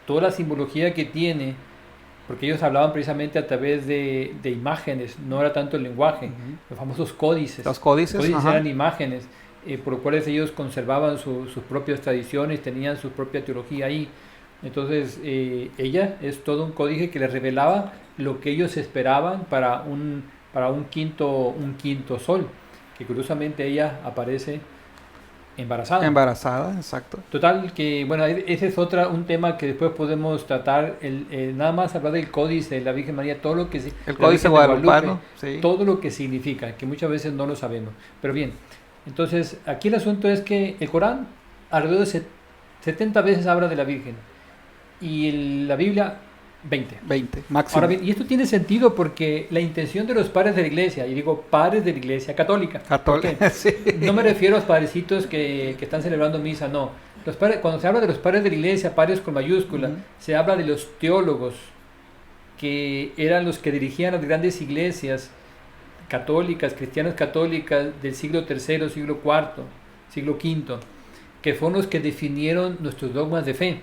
toda la simbología que tiene, porque ellos hablaban precisamente a través de imágenes, no era tanto el lenguaje, los famosos códices. Los códices, ajá. Eran imágenes, por los cuales ellos conservaban sus propias tradiciones, tenían su propia teología ahí. Entonces, ella es todo un códice que les revelaba lo que ellos esperaban para un quinto sol, que curiosamente ella aparece embarazada. Embarazada, exacto. Total, que bueno, ese es un tema que después podemos tratar, nada más hablar del códice de la Virgen María, todo lo que El la códice Virgen de Guadalupe, guadalupano, sí. todo lo que significa, que muchas veces no lo sabemos. Pero bien, entonces aquí el asunto es que el Corán alrededor de 70 veces habla de la Virgen y la Biblia 20. 20, máximo. Ahora bien, y esto tiene sentido porque la intención de los padres de la iglesia, y digo padres de la iglesia católica, ¿por qué? Sí. No me refiero a los padrecitos que están celebrando misa, no. Los padres, cuando se habla de los padres de la iglesia, padres con mayúscula, se habla de los teólogos, que eran los que dirigían las grandes iglesias católicas, cristianas católicas del siglo III, siglo IV, siglo V, que fueron los que definieron nuestros dogmas de fe.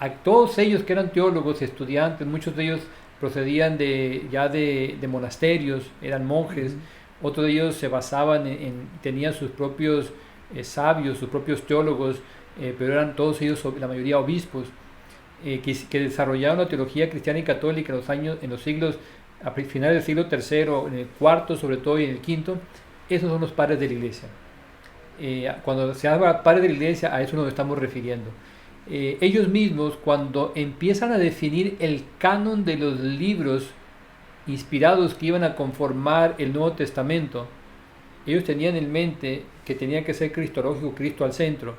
A todos ellos que eran teólogos, estudiantes, muchos de ellos procedían de monasterios, eran monjes, otros de ellos se basaban tenían sus propios sabios, sus propios teólogos, pero eran todos ellos, la mayoría obispos, que desarrollaron la teología cristiana y católica en los siglos, a finales del siglo III, en el IV sobre todo y en el V. Esos son los padres de la iglesia. Cuando se habla padres de la iglesia, a eso nos estamos refiriendo. Ellos mismos, cuando empiezan a definir el canon de los libros inspirados que iban a conformar el Nuevo Testamento, ellos tenían en mente que tenía que ser cristológico, Cristo al centro.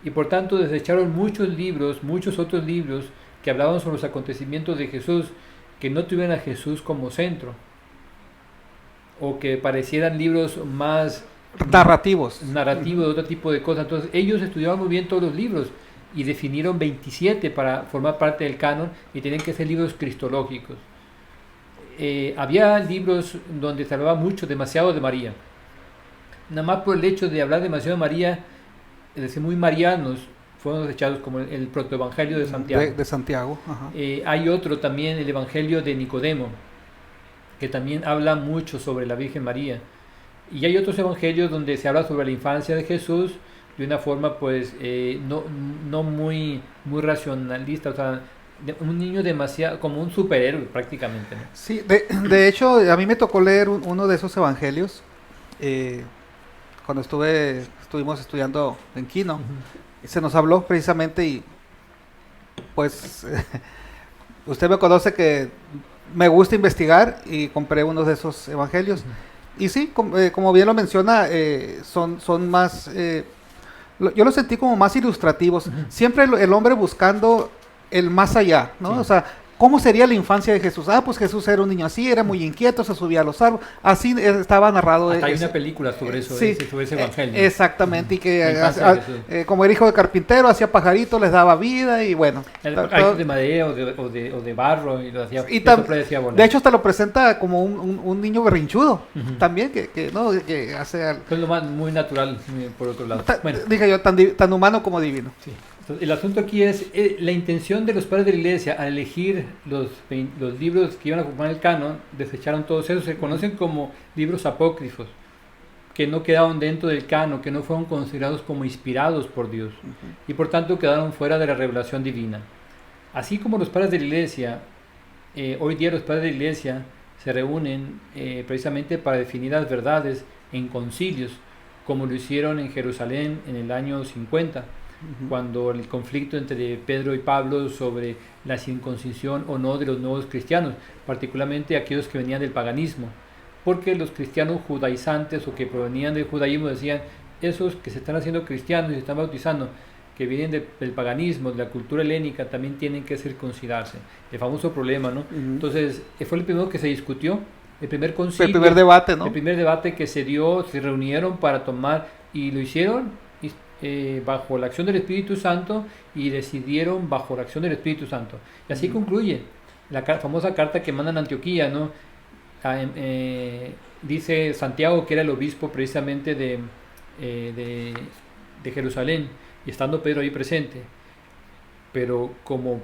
Y por tanto desecharon muchos otros libros que hablaban sobre los acontecimientos de Jesús, que no tuvieran a Jesús como centro, o que parecieran libros más narrativos de otro tipo de cosas. Entonces ellos estudiaban muy bien todos los libros y definieron 27 para formar parte del canon, y tenían que ser libros cristológicos. Había libros donde se hablaba demasiado de María. Nada más por el hecho de hablar demasiado de María, es decir, muy marianos, fueron desechados, como el protoevangelio de Santiago. de Santiago. Ajá. Hay otro también, el evangelio de Nicodemo, que también habla mucho sobre la Virgen María. Y hay otros evangelios donde se habla sobre la infancia de Jesús de una forma pues no muy racionalista, o sea, un niño demasiado, como un superhéroe prácticamente, ¿no? Sí, de hecho, a mí me tocó leer uno de esos evangelios cuando estuvimos estudiando en Quino. Se nos habló precisamente y pues usted me conoce que me gusta investigar y compré uno de esos evangelios. Y sí, como bien lo menciona, son más, yo lo sentí como más ilustrativos. Siempre el hombre buscando el más allá, ¿no? Sí. O sea, ¿cómo sería la infancia de Jesús? Ah, pues Jesús era un niño así, era muy inquieto, se subía a los árboles. Así estaba narrado. Hasta hay una película sobre eso, sí, sobre ese evangelio. Exactamente, y que La infancia de Jesús. como era hijo de carpintero, hacía pajaritos, les daba vida y bueno. Hay de madera o de barro y lo hacía, Y decía volar. de hecho hasta lo presenta como un niño berrinchudo, Ujú. también, que hace algo. Es lo más, muy natural, por otro lado. Bueno, Dije yo, tan humano como divino. sí. Entonces, el asunto aquí es la intención de los padres de la iglesia al elegir los libros que iban a ocupar el canon, desecharon todos esos, se conocen como libros apócrifos, que no quedaron dentro del canon, que no fueron considerados como inspirados por Dios, y por tanto quedaron fuera de la revelación divina. Así como los padres de la iglesia, hoy día los padres de la iglesia se reúnen precisamente para definir las verdades en concilios, como lo hicieron en Jerusalén en el año 50, cuando el conflicto entre Pedro y Pablo sobre la circuncisión o no de los nuevos cristianos, particularmente aquellos que venían del paganismo, porque los cristianos judaizantes o que provenían del judaísmo decían, esos que se están haciendo cristianos y se están bautizando, que vienen del paganismo, de la cultura helénica, también tienen que circuncidarse. El famoso problema, ¿no? Entonces, fue el primero que se discutió, el primer concilio. El primer debate, ¿no? El primer debate que se dio, se reunieron para tomar, y lo hicieron bajo la acción del Espíritu Santo, y decidieron bajo la acción del Espíritu Santo. Y así concluye la famosa carta que mandan a Antioquía, ¿no? Dice Santiago, que era el obispo precisamente de Jerusalén, y estando Pedro ahí presente, pero como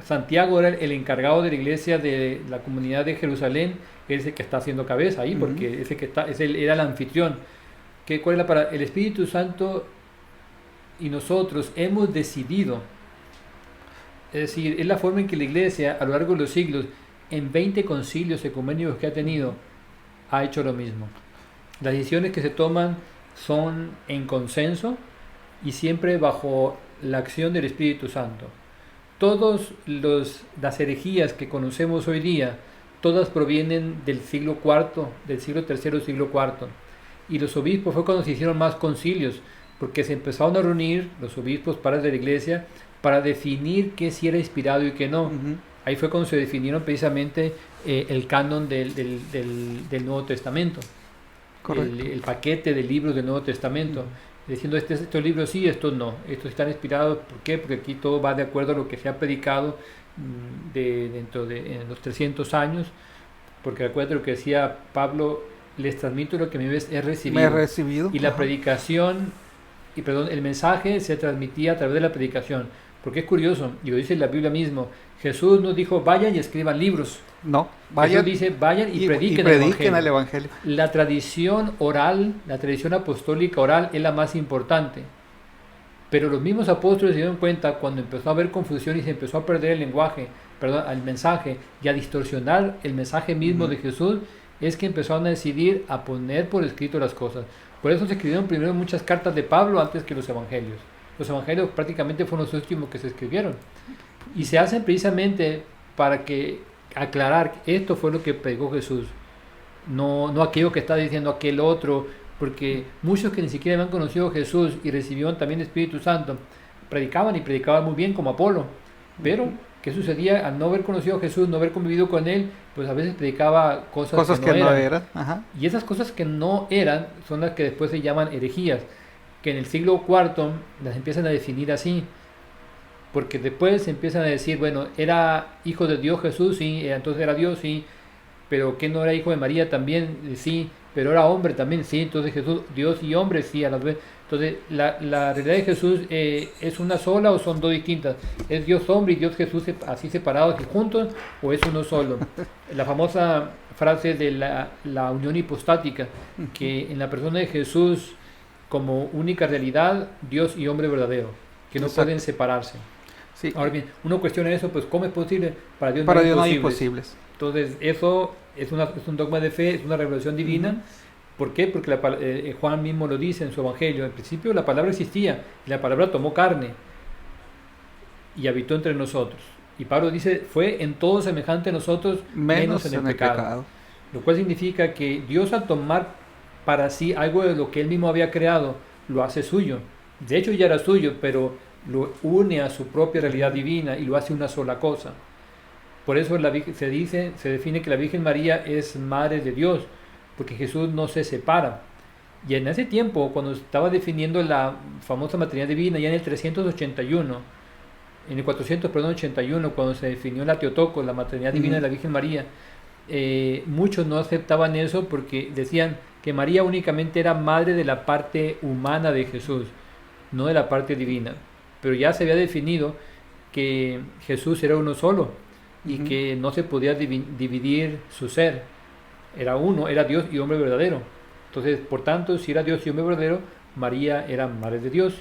Santiago era el encargado de la iglesia de la comunidad de Jerusalén, él es el que está haciendo cabeza ahí, porque es el que era el anfitrión. ¿Cuál es el Espíritu Santo y nosotros hemos decidido? Es decir, es la forma en que la iglesia a lo largo de los siglos, en 20 concilios ecuménicos que ha tenido, ha hecho lo mismo. Las decisiones que se toman son en consenso y siempre bajo la acción del Espíritu Santo. Todas las herejías que conocemos hoy día, todas provienen del siglo IV, del siglo III, siglo IV. Y los obispos fue cuando se hicieron más concilios, porque se empezaron a reunir los obispos, padres de la iglesia, para definir qué sí era inspirado y qué no. Ahí fue cuando se definieron precisamente el canon del Nuevo Testamento, el paquete de libros del Nuevo Testamento, diciendo estos libros sí, estos no, estos están inspirados. ¿Por qué? Porque aquí todo va de acuerdo a lo que se ha predicado en los 300 años, porque recuerda lo que decía Pablo: les transmito lo que me he recibido. Y la predicación, el mensaje se transmitía a través de la predicación. Porque es curioso, y lo dice la Biblia mismo, Jesús nos dijo, vayan y escriban libros. No, vayan. Jesús dice, vayan y prediquen el Evangelio. La tradición oral, la tradición apostólica oral es la más importante. Pero los mismos apóstoles se dieron cuenta cuando empezó a haber confusión y se empezó a perder el mensaje, y a distorsionar el mensaje mismo de Jesús, es que empezaron a decidir a poner por escrito las cosas. Por eso se escribieron primero muchas cartas de Pablo antes que los evangelios. Los evangelios prácticamente fueron los últimos que se escribieron. Y se hacen precisamente para aclarar que esto fue lo que predicó Jesús. No aquello que está diciendo aquel otro, porque muchos que ni siquiera habían conocido a Jesús y recibieron también el Espíritu Santo, predicaban muy bien como Apolo. Pero, ¿qué sucedía? Al no haber conocido a Jesús, no haber convivido con él, pues a veces predicaba cosas que no eran. Ajá. Y esas cosas que no eran son las que después se llaman herejías, que en el siglo IV las empiezan a definir así, porque después empiezan a decir, bueno, era hijo de Dios Jesús, sí, entonces era Dios, sí, pero que no era hijo de María también, sí, pero era hombre también, sí, entonces Jesús, Dios y hombre, sí, a la vez. Entonces, la realidad de Jesús ¿es una sola o son dos distintas? ¿Es Dios hombre y Dios Jesús así separados y juntos, o es uno solo? La famosa frase de la unión hipostática, que en la persona de Jesús, como única realidad, Dios y hombre verdadero, que no pueden separarse. Sí. Ahora bien, uno cuestiona eso, pues ¿cómo es posible? Para Dios no hay imposibles. Entonces, eso es un dogma de fe, es una revelación divina. ¿Por qué? Porque Juan mismo lo dice en su evangelio. En principio la palabra existía, y la palabra tomó carne y habitó entre nosotros. Y Pablo dice, fue en todo semejante a nosotros, menos en el pecado. lo cual significa que Dios, al tomar para sí algo de lo que Él mismo había creado, lo hace suyo. De hecho ya era suyo, pero lo une a su propia realidad divina y lo hace una sola cosa. Por eso se define que la Virgen María es Madre de Dios, porque Jesús no se separa. Y en ese tiempo, cuando estaba definiendo la famosa maternidad divina, ya en el 381, en el 481, cuando se definió la Teotocos, la maternidad divina de la Virgen María, muchos no aceptaban eso porque decían que María únicamente era madre de la parte humana de Jesús, no de la parte divina. Pero ya se había definido que Jesús era uno solo y que no se podía dividir su ser. Era uno, era Dios y hombre verdadero. Entonces, por tanto, si era Dios y hombre verdadero, María era madre de Dios.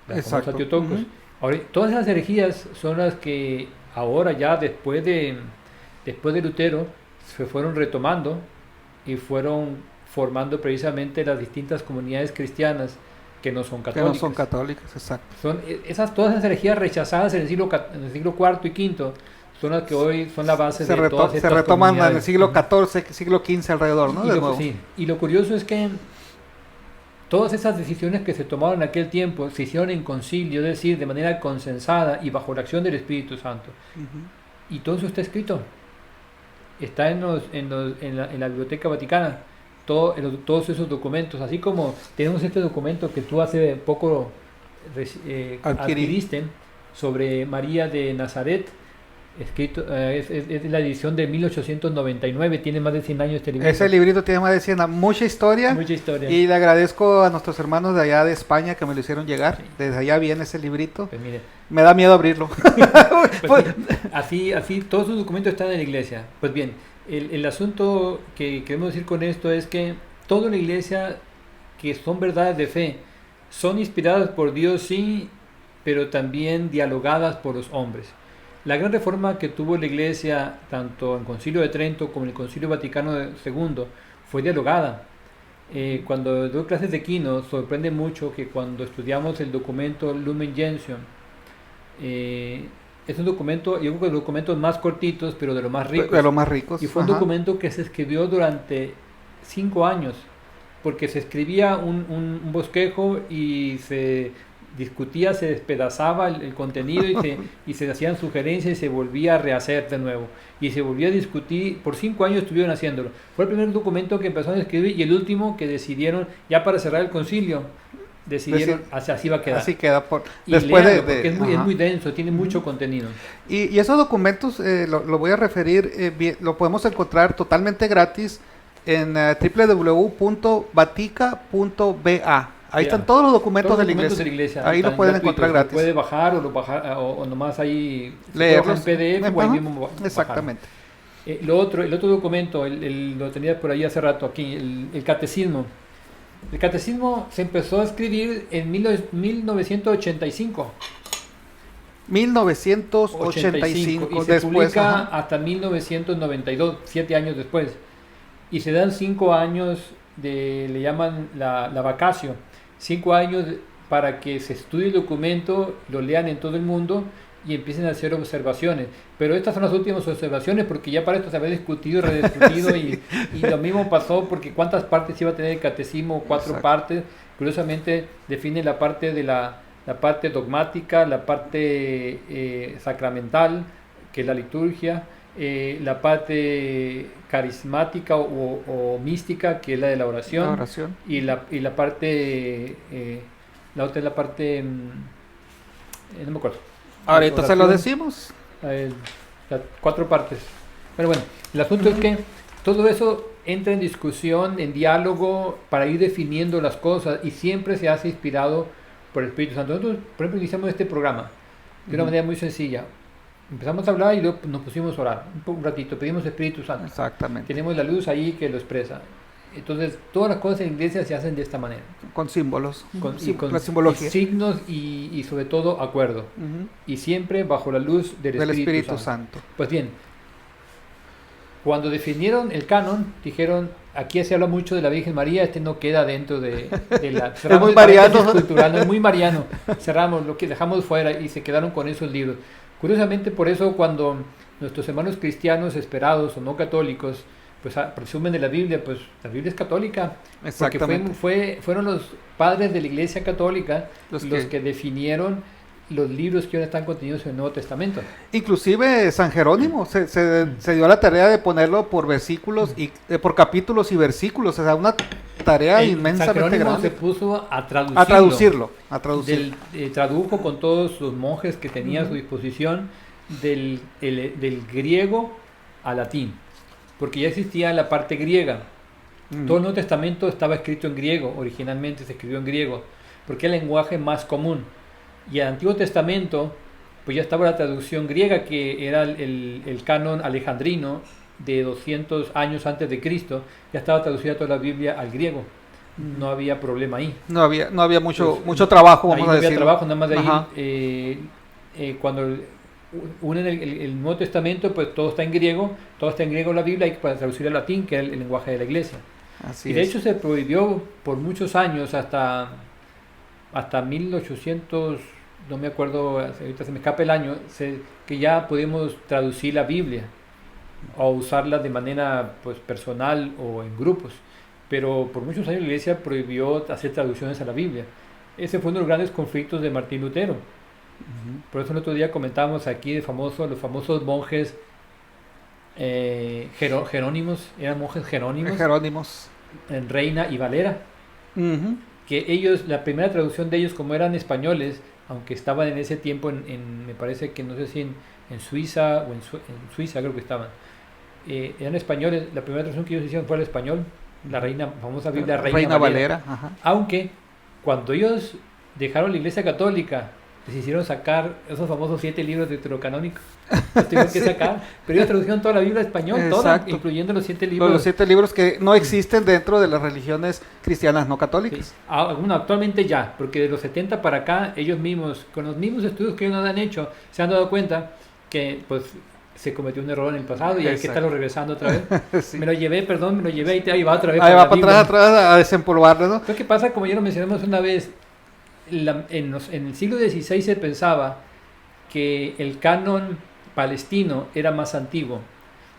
La famosa Teotocos. Ahora, todas esas herejías son las que ahora ya después de Lutero se fueron retomando y fueron formando precisamente las distintas comunidades cristianas que no son católicas. Que no son católicas, exacto. Son todas esas herejías rechazadas en el siglo IV y V son las que hoy son la base de todas estas se retoman comunidades. en el siglo XIV, siglo XV alrededor, ¿no? Y lo curioso es que todas esas decisiones que se tomaron en aquel tiempo se hicieron en concilio, es decir, de manera consensada y bajo la acción del Espíritu Santo. Y todo eso está escrito. Está en la Biblioteca Vaticana, todos esos documentos, así como tenemos este documento que tú hace poco adquiriste sobre María de Nazaret, escrito, es la edición de 1899, tiene más de 100 años este librito. Ese librito tiene más de 100 años, mucha historia, y le agradezco a nuestros hermanos de allá de España que me lo hicieron llegar, desde allá viene ese librito, pues mire, me da miedo abrirlo. Pues así, todos los documentos están en la iglesia. Pues bien, el asunto que queremos decir con esto es que toda la iglesia, que son verdades de fe, son inspiradas por Dios, sí, pero también dialogadas por los hombres. La gran reforma que tuvo la iglesia, tanto en el Concilio de Trento como en el Concilio Vaticano II, fue dialogada. Cuando doy clases de Quino, sorprende mucho que cuando estudiamos el documento Lumen Gentium, es un documento, yo creo que de los documentos más cortitos, pero de los más ricos. De los más ricos. Y fue un documento que se escribió durante 5 años, porque se escribía un bosquejo y se discutía, se despedazaba el contenido y se hacían sugerencias y se volvía a rehacer de nuevo. Y se volvía a discutir, por 5 años estuvieron haciéndolo. Fue el primer documento que empezaron a escribir y el último que decidieron, ya para cerrar el concilio, decidieron así va a quedar. Así queda después porque es muy denso, tiene mucho contenido. Y esos documentos, lo voy a referir, lo podemos encontrar totalmente gratis en www.vatica.ba. Ahí están todos los documentos de la iglesia. Ahí lo pueden encontrar gratis. Puede bajar o nomás ahí leerlos en PDF o ahí mismo. Exactamente. El otro documento, lo tenía por ahí hace rato aquí, el catecismo. El catecismo se empezó a escribir en 1985. 1985. Y se publica hasta 1992, 7 años después. Y se dan 5 años le llaman la vacatio, 5 años para que se estudie el documento, lo lean en todo el mundo y empiecen a hacer observaciones. Pero estas son las últimas observaciones porque ya para esto se había discutido y rediscutido y lo mismo pasó porque cuántas partes iba a tener el catecismo, 4 partes. Curiosamente define la parte de la parte dogmática, la parte sacramental, que es la liturgia, la parte carismática o mística, que es la de la oración. Y la parte la otra es la parte no me acuerdo. Ahorita se lo decimos. 4 partes. Pero bueno, el asunto es que todo eso entra en discusión, en diálogo, para ir definiendo las cosas y siempre se hace inspirado por el Espíritu Santo. Nosotros, por ejemplo, iniciamos este programa de una manera muy sencilla. Empezamos a hablar y luego nos pusimos a orar un ratito, pedimos Espíritu Santo. Exactamente. Tenemos la luz ahí que lo expresa. Entonces, todas las cosas en la iglesia se hacen de esta manera. Con símbolos. Con la simbología. Y signos y sobre todo acuerdo. Y siempre bajo la luz del Espíritu Santo. Pues bien, cuando definieron el canon, dijeron, aquí se habla mucho de la Virgen María, no queda dentro de la... Es muy mariano. Cultural, no es muy mariano. Cerramos, lo que dejamos fuera y se quedaron con esos libros. Curiosamente, por eso cuando nuestros hermanos cristianos esperados o no católicos pues presumen de la Biblia, pues la Biblia es católica, porque Exactamente. fueron los padres de la Iglesia Católica Los los que- que definieron los libros que ahora están contenidos en el Nuevo Testamento. Inclusive San Jerónimo se dio la tarea de ponerlo por versículos y por capítulos y versículos, o sea, una tarea San inmensamente Jerónimo se grande. puso a A traducir. tradujo con todos los monjes que tenía a su disposición del griego al latín, porque ya existía la parte griega. Todo el Nuevo Testamento estaba escrito en griego, originalmente se escribió en griego, porque es el lenguaje más común. Y el Antiguo Testamento, pues ya estaba la traducción griega, que era el canon alejandrino de 200 años antes de Cristo, ya estaba traducida toda la Biblia al griego. No había problema ahí. No había mucho, Pues, mucho trabajo, ahí vamos no a había decirlo. trabajo, nada más de Ajá. ahí, cuando unen el Nuevo Testamento, pues todo está en griego la Biblia, hay que traducir al latín, que es el lenguaje de la iglesia. Así Y de es. hecho se prohibió por muchos años, hasta 1800, no me acuerdo, ahorita se me escapa el año, que ya podemos traducir la Biblia o usarla de manera pues personal o en grupos. Pero por muchos años la iglesia prohibió hacer traducciones a la Biblia. Ese fue uno de los grandes conflictos de Martín Lutero. Por eso el otro día comentábamos aquí de los famosos monjes jerónimos, eran monjes jerónimos, Jerónimos. en Reina y Valera, Ujú. que ellos, la primera traducción de ellos, como eran españoles, aunque estaban en ese tiempo me parece que no sé si en Suiza o en Suiza creo que estaban, eran españoles, la primera traducción que ellos hicieron fue al español, la famosa Biblia Reina Valera. Ajá. Aunque cuando ellos dejaron la iglesia católica, les hicieron sacar esos famosos 7 libros deuterocanónicos. Los tuvieron que sacar, pero ellos tradujeron toda la Biblia al español, toda, Exacto. incluyendo los 7 libros. Los 7 libros que no existen dentro de las religiones cristianas no católicas. Sí. Bueno, actualmente ya, porque de los 70 para acá, ellos mismos, con los mismos estudios que ellos nos han hecho, se han dado cuenta que pues se cometió un error en el pasado y hay que Exacto. estarlo regresando otra vez. Sí. Me lo llevé y ahí va otra vez. Ahí va la Biblia. para atrás a desempolvarlo, ¿no? ¿Qué pasa? Como ya lo mencionamos una vez, en el siglo XVI se pensaba que el canon palestino era más antiguo.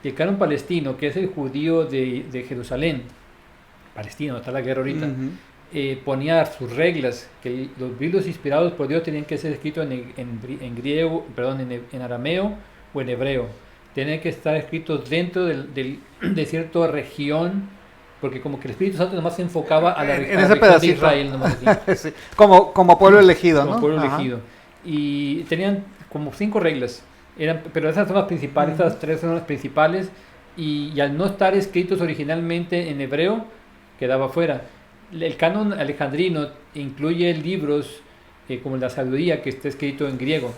Y el canon palestino, que es el judío de Jerusalén, palestino, está la guerra ahorita, Ujú. ponía sus reglas, que los libros inspirados por Dios tenían que ser escritos en griego, perdón, en arameo o en hebreo. Tenían que estar escritos dentro de cierta región, porque como que el Espíritu Santo nomás se enfocaba a la En región ese de pedacito. Israel, nomás así, Sí. Como pueblo elegido, como ¿no? pueblo Ajá. elegido. Y tenían como 5 reglas, pero esas son las principales, Ujú. estas 3 son las principales, y al no estar escritos originalmente en hebreo, quedaba fuera. El canon alejandrino incluye libros como la sabiduría, que está escrito en griego,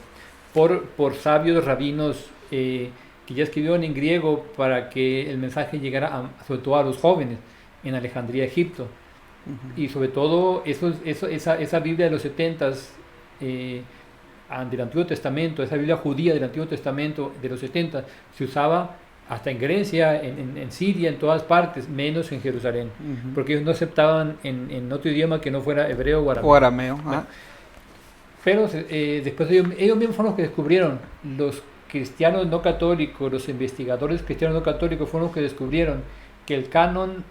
por sabios rabinos que ya escribieron en griego para que el mensaje llegara sobre todo a los jóvenes en Alejandría, Egipto. Ujú. Y sobre todo esa Biblia de los 70s del Antiguo Testamento, esa Biblia judía del Antiguo Testamento de los 70 se usaba hasta en Grecia, en Siria, en todas partes, menos en Jerusalén, Ujú. porque ellos no aceptaban en otro idioma que no fuera hebreo o arameo. O arameo. Bueno, Ajá. pero después ellos mismos fueron los que descubrieron, los cristianos no católicos, los investigadores cristianos no católicos fueron los que descubrieron que el canon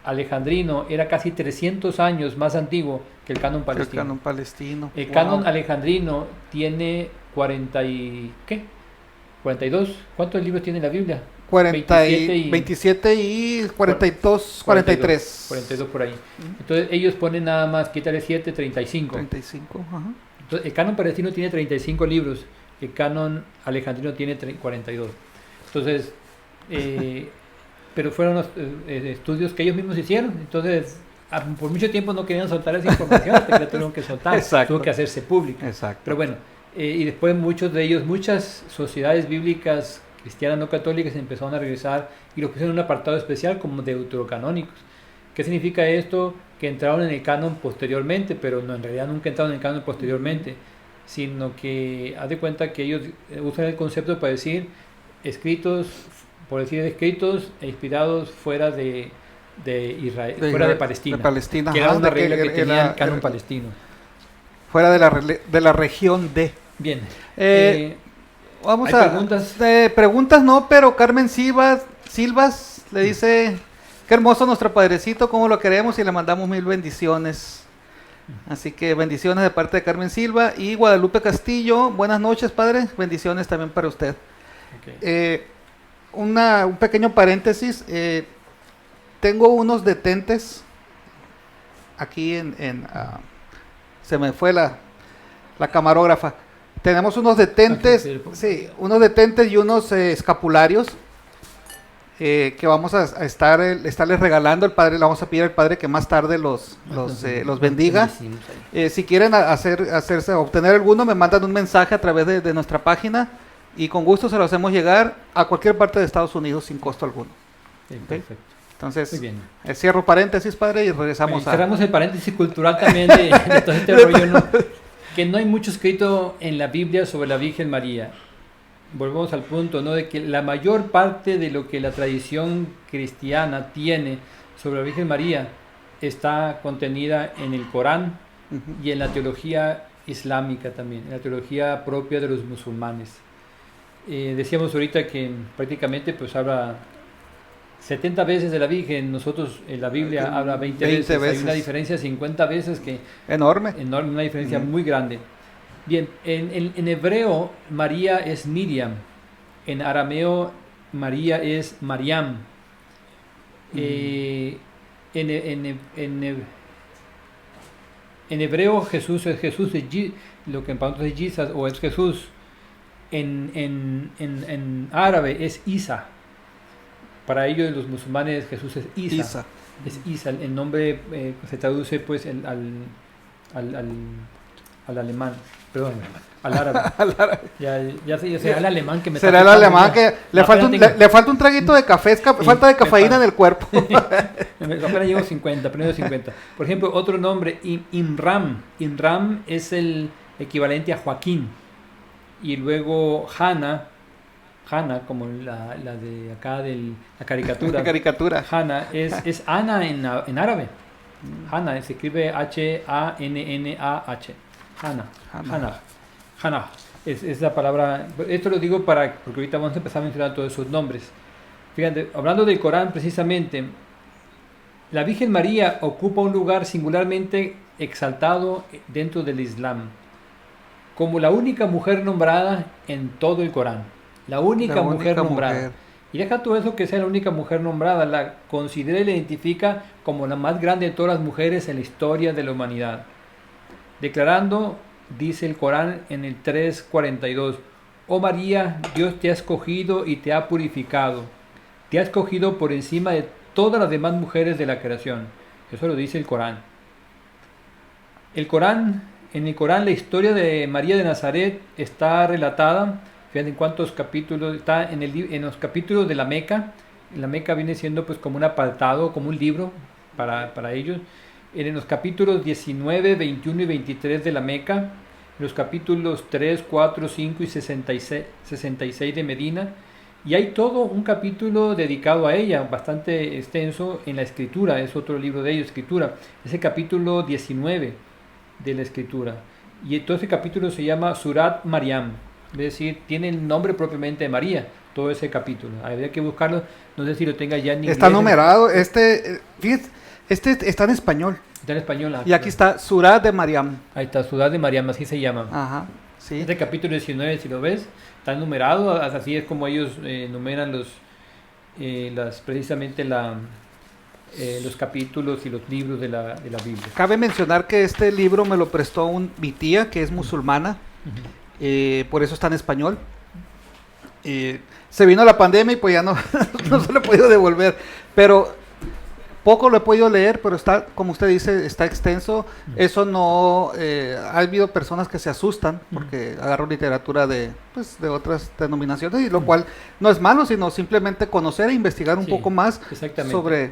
alejandrino era casi 300 años más antiguo que el canon El palestino. canon palestino. El Wow. canon alejandrino tiene 42. ¿Cuántos libros tiene la Biblia? 27 y 42, 43. 42 por ahí. Entonces ellos ponen nada más, quítale 7, 35. 35, ajá. Entonces, el canon palestino tiene 35 libros, el canon alejandrino tiene 42. Entonces, pero fueron los estudios que ellos mismos hicieron. Entonces, por mucho tiempo no querían soltar esa información, hasta que la tuvieron que soltar, Exacto. tuvo que hacerse pública. Exacto. Pero bueno, y después muchos de ellos, muchas sociedades bíblicas cristianas no católicas empezaron a regresar y lo pusieron en un apartado especial como deuterocanónicos. ¿Qué significa esto? Que entraron en el canon posteriormente, pero no, en realidad nunca entraron en el canon posteriormente, sino que haz de cuenta que ellos usan el concepto para decir escritos, por decir escritos e inspirados fuera de Israel, fuera de Palestina, De Palestina, que era ajá, una de que regla que tenía era- el canon palestino. fuera de la región de. Bien. Vamos ¿Hay a. preguntas? Preguntas no, pero Carmen Silvas Le dice, qué hermoso nuestro Padrecito, cómo lo queremos y le mandamos 1000 bendiciones. Así que bendiciones de parte de Carmen Silva y Guadalupe Castillo. Buenas noches, Padre. Bendiciones también para usted. Okay. Un pequeño paréntesis. Tengo unos detentes aquí se me fue la camarógrafa. Tenemos unos detentes, sí, unos detentes y unos escapularios que vamos a estarles regalando. El Padre, le vamos a pedir al Padre que más tarde los bendiga. Si quieren obtener alguno, me mandan un mensaje a través de nuestra página y con gusto se lo hacemos llegar a cualquier parte de Estados Unidos sin costo alguno. Sí, ¿Okay? perfecto. Entonces, Muy bien. Cierro paréntesis, Padre, y regresamos cerramos el paréntesis cultural también de todo este rollo, ¿no? Que no hay mucho escrito en la Biblia sobre la Virgen María. Volvemos al punto, ¿no? De que la mayor parte de lo que la tradición cristiana tiene sobre la Virgen María está contenida en el Corán y en la teología islámica también, en la teología propia de los musulmanes. Decíamos ahorita que prácticamente pues habla 70 veces de la Virgen, nosotros en la Biblia habla 20 veces, hay una diferencia de 50 veces que enorme, una diferencia muy grande. Bien, en hebreo María es Miriam, en arameo María es Mariam, en hebreo Jesús es Jesús, lo que en español es Jesus o es Jesús, en árabe es Isa. Para ellos los musulmanes Jesús es Isa. Es Isa, el nombre se traduce pues al alemán, perdón, al árabe. Ya será el alemán que me será el alemán que le falta un traguito de café, falta de cafeína en el cuerpo. Apenas llevo 50, primero 50. Por ejemplo, otro nombre, Imram. Imram es el equivalente a Joaquín. Y luego Hannah, como la de acá de la caricatura. Hannah es Ana en árabe. Hannah se escribe H-A-N-N-A-H. Hannah. Es la palabra. Esto lo digo porque ahorita vamos a empezar a mencionar todos esos nombres. Fíjate, hablando del Corán precisamente, la Virgen María ocupa un lugar singularmente exaltado dentro del Islam, como la única mujer nombrada en todo el Corán. La única mujer nombrada. Y deja todo eso que sea la única mujer nombrada, la considera y la identifica como la más grande de todas las mujeres en la historia de la humanidad. Declarando, dice el Corán en el 3:42, oh María, Dios te ha escogido y te ha purificado. Te ha escogido por encima de todas las demás mujeres de la creación. Eso lo dice el Corán. En el Corán la historia de María de Nazaret está relatada. Fíjate en cuántos capítulos está en los capítulos de la Meca. La Meca viene siendo pues como un apartado, como un libro para ellos. En los capítulos 19, 21 y 23 de la Meca, en los capítulos 3, 4, 5 y 66 de Medina, y hay todo un capítulo dedicado a ella, bastante extenso en la Escritura, es otro libro de ellos, Escritura, es el capítulo 19 de la Escritura, y todo ese capítulo se llama Surat Mariam, es decir, tiene el nombre propiamente de María, todo ese capítulo, habría que buscarlo, no sé si lo tenga ya en inglés. Está numerado, fíjate, está en español. Está en español. Y aquí está Surat de Mariam. Ahí está, Surat de Mariam, así se llama. Ajá, sí. Este capítulo 19, si lo ves, está numerado, así es como ellos numeran precisamente los capítulos y los libros de la Biblia. Cabe mencionar que este libro me lo prestó mi tía, que es musulmana, por eso está en español. Se vino la pandemia y pues ya no se lo he podido devolver, pero poco lo he podido leer, pero está, como usted dice, está extenso. Eso no, ha habido personas que se asustan porque agarro literatura de otras denominaciones, y lo cual no es malo, sino simplemente conocer e investigar un poco más sobre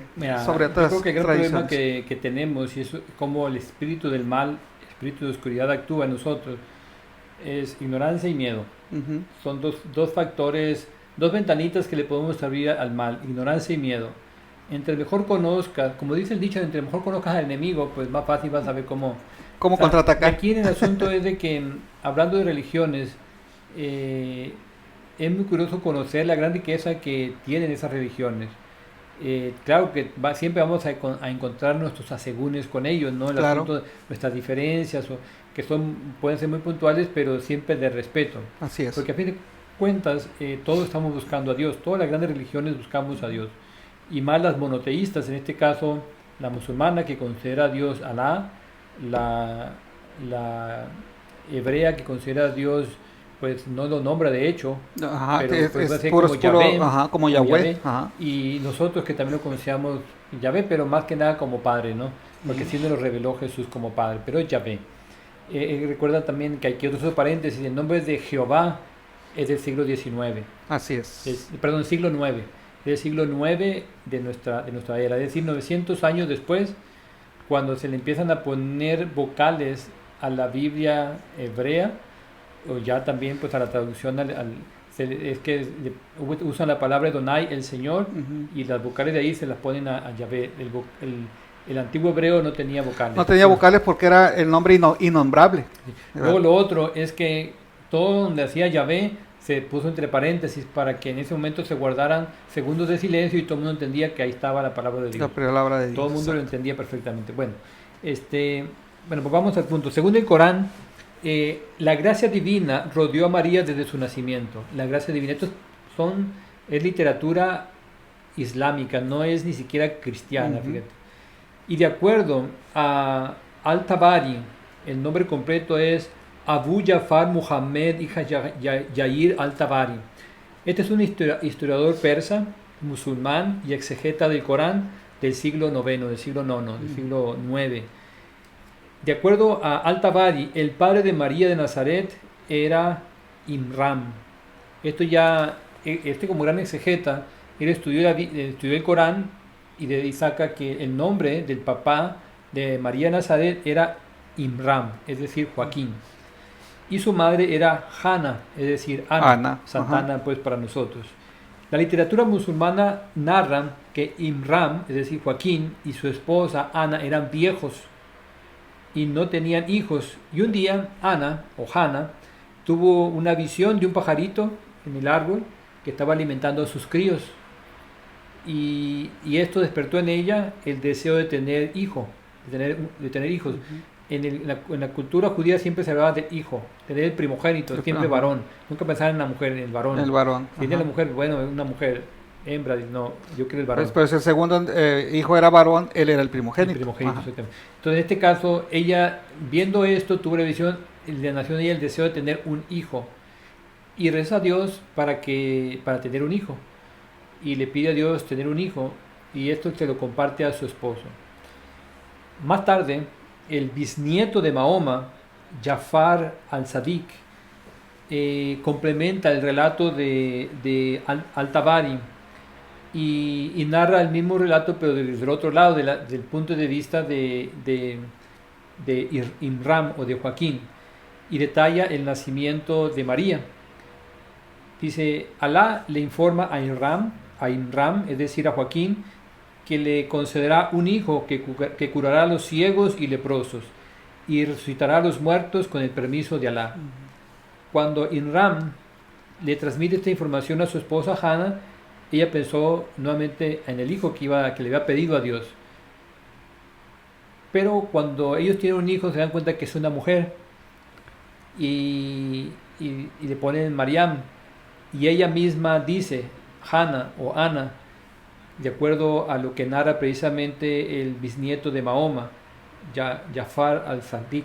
otras yo creo que el gran tradiciones. problema que tenemos, y es como el espíritu del mal, el espíritu de oscuridad actúa en nosotros, es ignorancia y miedo. Son dos factores, dos ventanitas que le podemos abrir al mal, ignorancia y miedo. Entre mejor conozcas, como dice el dicho, entre mejor conozcas al enemigo, pues más fácil vas a saber cómo contraatacar. Aquí en el asunto es de que, hablando de religiones, es muy curioso conocer la gran riqueza que tienen esas religiones. Claro que siempre vamos a encontrar nuestros asegúnes con ellos, ¿no? El Claro. asunto de nuestras diferencias, que pueden ser muy puntuales, pero siempre de respeto. Así es. Porque a fin de cuentas, todos estamos buscando a Dios, todas las grandes religiones buscamos a Dios. Y más las monoteístas, en este caso la musulmana que considera a Dios Alá, la hebrea que considera a Dios, pues no lo nombra de hecho, Ajá, pero que pues va a es ser puro, como puro, Yahvé, ajá, como Yahweh. Ajá. y nosotros que también lo conocíamos Yahvé, pero más que nada como Padre, ¿no? Porque sí nos lo reveló Jesús como Padre, pero es Yahvé. Recuerda también que aquí otro paréntesis, el nombre de Jehová es del siglo XIX, Así es. perdón, siglo IX, es del siglo IX de nuestra era, es decir, 900 años después, cuando se le empiezan a poner vocales a la Biblia hebrea, o ya también pues a la traducción es que usan la palabra Adonai, el Señor, Ujú. y las vocales de ahí se las ponen a Yahvé. El antiguo hebreo no tenía vocales. No tenía vocales porque era el nombre innombrable. Luego lo otro es que todo donde hacía Yahvé se puso entre paréntesis para que en ese momento se guardaran segundos de silencio y todo el mundo entendía que ahí estaba la palabra de Dios. La palabra de Dios. Todo el mundo lo entendía perfectamente. Bueno, pues vamos al punto. Según el Corán, la gracia divina rodeó a María desde su nacimiento. La gracia divina, es literatura islámica, no es ni siquiera cristiana, Ujú. fíjate. Y de acuerdo a Al-Tabari, el nombre completo es Abu Jafar Muhammad Hija Yair Al-Tabari. Este es un historiador persa, musulmán y exegeta del Corán del siglo IX, del siglo IX, del siglo IX. De acuerdo a Al-Tabari, el padre de María de Nazaret era Imram. Como gran exegeta, él estudió el Corán y de ahí saca que el nombre del papá de María de Nazaret era Imram, es decir, Joaquín. Y su madre era Hana, es decir, Ana, Santana, pues para nosotros. La literatura musulmana narra que Imram, es decir, Joaquín, y su esposa Ana eran viejos y no tenían hijos. Y un día Ana, o Hana, tuvo una visión de un pajarito en el árbol que estaba alimentando a sus críos. Y esto despertó en ella el deseo de tener hijos. Uh-huh. En la cultura judía siempre se hablaba del hijo, tener el primogénito, siempre varón. Nunca pensaban en la mujer, en el varón. El varón. Si tiene la mujer, bueno, es una mujer hembra, no, yo quiero el varón. Pues el segundo hijo era varón, él era el primogénito. El primogénito, exactamente. Entonces, en este caso, ella, viendo esto, tuvo la visión, le nació en ella el deseo de tener un hijo. Y reza a Dios para tener un hijo. Y le pide a Dios tener un hijo. Y esto se lo comparte a su esposo. Más tarde, el bisnieto de Mahoma, Jafar al-Sadiq, complementa el relato de Al-Tabari y narra el mismo relato, pero desde el otro lado, del punto de vista de Imram o de Joaquín, y detalla el nacimiento de María. Dice, Alá le informa a Imram, es decir, a Joaquín, que le concederá un hijo que curará a los ciegos y leprosos y resucitará a los muertos con el permiso de Alá. Cuando Imram le transmite esta información a su esposa Hana, ella pensó nuevamente en el hijo que le había pedido a Dios. Pero cuando ellos tienen un hijo se dan cuenta que es una mujer y le ponen Mariam, y ella misma dice, Hana o Ana, de acuerdo a lo que narra precisamente el bisnieto de Mahoma, Jafar al-Sadiq,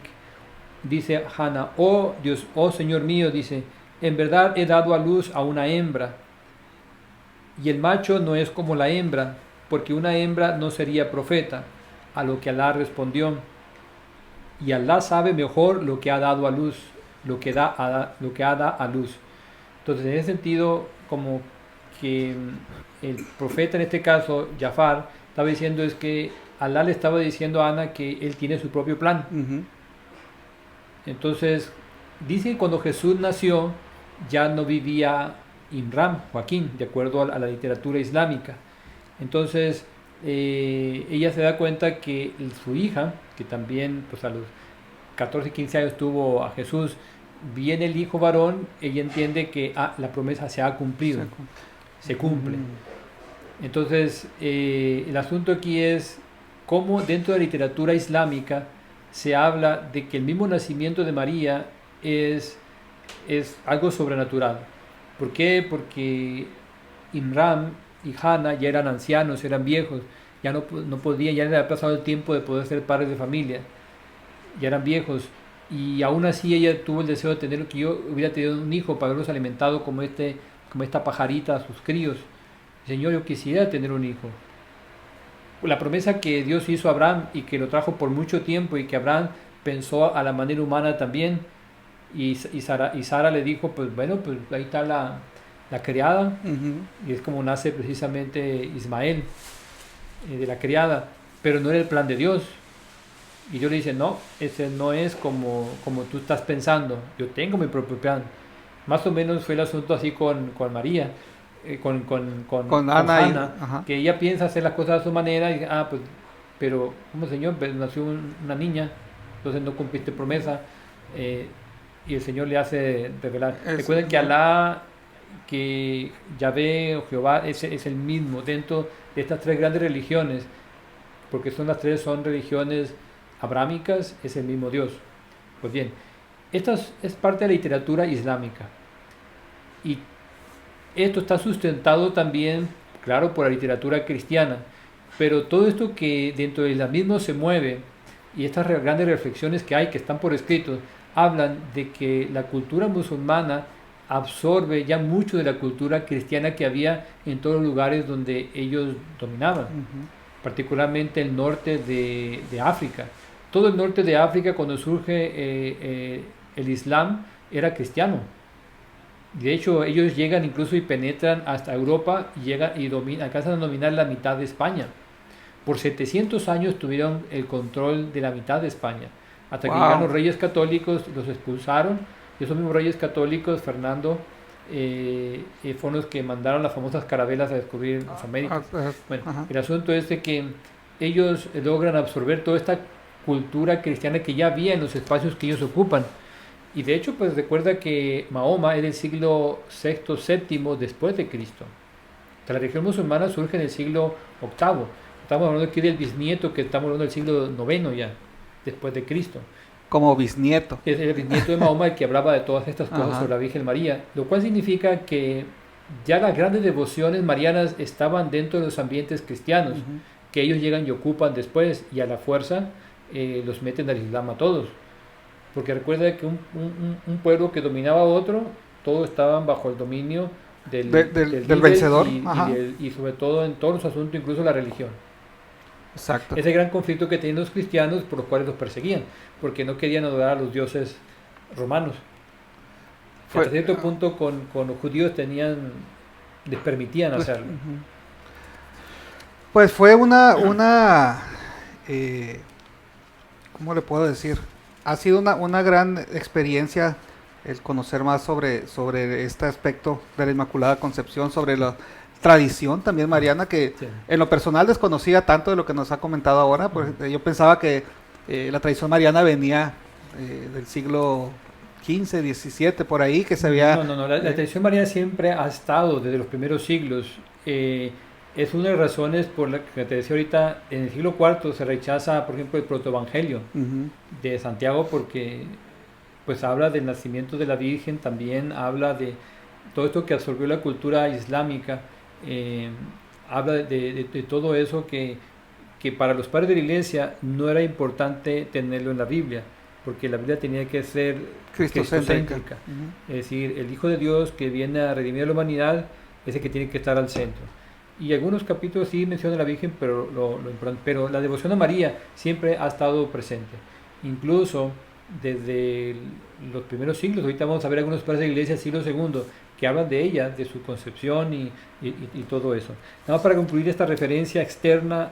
dice Hana, oh Dios, oh Señor mío, dice, en verdad he dado a luz a una hembra, y el macho no es como la hembra, porque una hembra no sería profeta. A lo que Alá respondió, y Alá sabe mejor lo que ha dado a luz, lo que ha dado a luz. Entonces, en ese sentido, como que el profeta, en este caso, Jafar, estaba diciendo es que Alá le estaba diciendo a Ana que él tiene su propio plan. Uh-huh. Entonces, dice que cuando Jesús nació, ya no vivía Imram, Joaquín, de acuerdo a la literatura islámica. Entonces, ella se da cuenta que su hija, que también pues a los 14, 15 años tuvo a Jesús, viene el hijo varón, ella entiende que la promesa se ha cumplido, se cumple. Entonces, el asunto aquí es cómo dentro de la literatura islámica se habla de que el mismo nacimiento de María es algo sobrenatural. ¿Por qué? Porque Imran y Hannah ya eran ancianos, eran viejos, ya no podían, ya les había pasado el tiempo de poder ser padres de familia, ya eran viejos, y aún así ella tuvo el deseo de tener, que yo hubiera tenido un hijo para haberlos alimentado como esta pajarita a sus críos. Señor, yo quisiera tener un hijo. La promesa que Dios hizo a Abraham y que lo trajo por mucho tiempo y que Abraham pensó a la manera humana también, y Sara le dijo, pues bueno, pues ahí está la criada, y es como nace precisamente Ismael, de la criada, pero no era el plan de Dios. Y Dios le dice, no, ese no es como tú estás pensando, yo tengo mi propio plan. Más o menos fue el asunto así con María, con Ana, que ella piensa hacer las cosas a su manera, y pues, pero como Señor, pues, nació una niña, entonces no cumpliste promesa, y el Señor le hace revelar. Recuerden que Alá, que Yahvé o Jehová es el mismo dentro de estas tres grandes religiones, porque son religiones abrámicas, es el mismo Dios. Pues bien, esto es parte de la literatura islámica, y esto está sustentado también, claro, por la literatura cristiana, pero todo esto que dentro del islamismo se mueve, y estas grandes reflexiones que hay, que están por escrito, hablan de que la cultura musulmana absorbe ya mucho de la cultura cristiana que había en todos los lugares donde ellos dominaban, particularmente el norte de África. Todo el norte de África, cuando surge el Islam, era cristiano. De hecho, ellos llegan incluso y penetran hasta Europa y alcanzan a dominar la mitad de España. Por 700 años tuvieron el control de la mitad de España, hasta que llegaron los reyes católicos, los expulsaron, y esos mismos reyes católicos, Fernando, fueron los que mandaron las famosas carabelas a descubrir las Américas. Bueno, el asunto es de que ellos logran absorber toda esta cultura cristiana que ya había en los espacios que ellos ocupan. Y de hecho, pues recuerda que Mahoma es del siglo VI, VII después de Cristo. La religión musulmana surge en el siglo VIII. Estamos hablando aquí del bisnieto, que estamos hablando del siglo IX ya, después de Cristo. Como bisnieto. Es el bisnieto de Mahoma el que hablaba de todas estas cosas sobre la Virgen María, lo cual significa que ya las grandes devociones marianas estaban dentro de los ambientes cristianos, que ellos llegan y ocupan después, y a la fuerza los meten al Islam a todos. Porque recuerda que un pueblo que dominaba a otro, todos estaban bajo el dominio del vencedor. Y sobre todo en todos los asuntos, incluso la religión. Exacto. Ese gran conflicto que tenían los cristianos, por los cuales los perseguían, porque no querían adorar a los dioses romanos. Hasta cierto punto con los judíos les permitían hacerlo. Pues fue una ¿cómo le puedo decir? Ha sido una gran experiencia el conocer más sobre este aspecto de la Inmaculada Concepción, sobre la tradición también mariana, que en lo personal desconocía tanto de lo que nos ha comentado ahora. Pues, yo pensaba que la tradición mariana venía del siglo XV, XVII, por ahí, que se había... No, la tradición mariana siempre ha estado desde los primeros siglos. Es una de las razones por la que te decía ahorita, en el siglo IV se rechaza, por ejemplo, el protoevangelio de Santiago, porque pues habla del nacimiento de la Virgen, también habla de todo esto que absorbió la cultura islámica, habla de todo eso que para los padres de la Iglesia no era importante tenerlo en la Biblia, porque la Biblia tenía que ser cristocéntrica. Es decir, el Hijo de Dios que viene a redimir a la humanidad es el que tiene que estar al centro. Y algunos capítulos sí mencionan a la Virgen, pero la devoción a María siempre ha estado presente. Incluso desde los primeros siglos, ahorita vamos a ver algunos padres de la Iglesia, siglo II, que hablan de ella, de su concepción y todo eso. Nada más para concluir esta referencia externa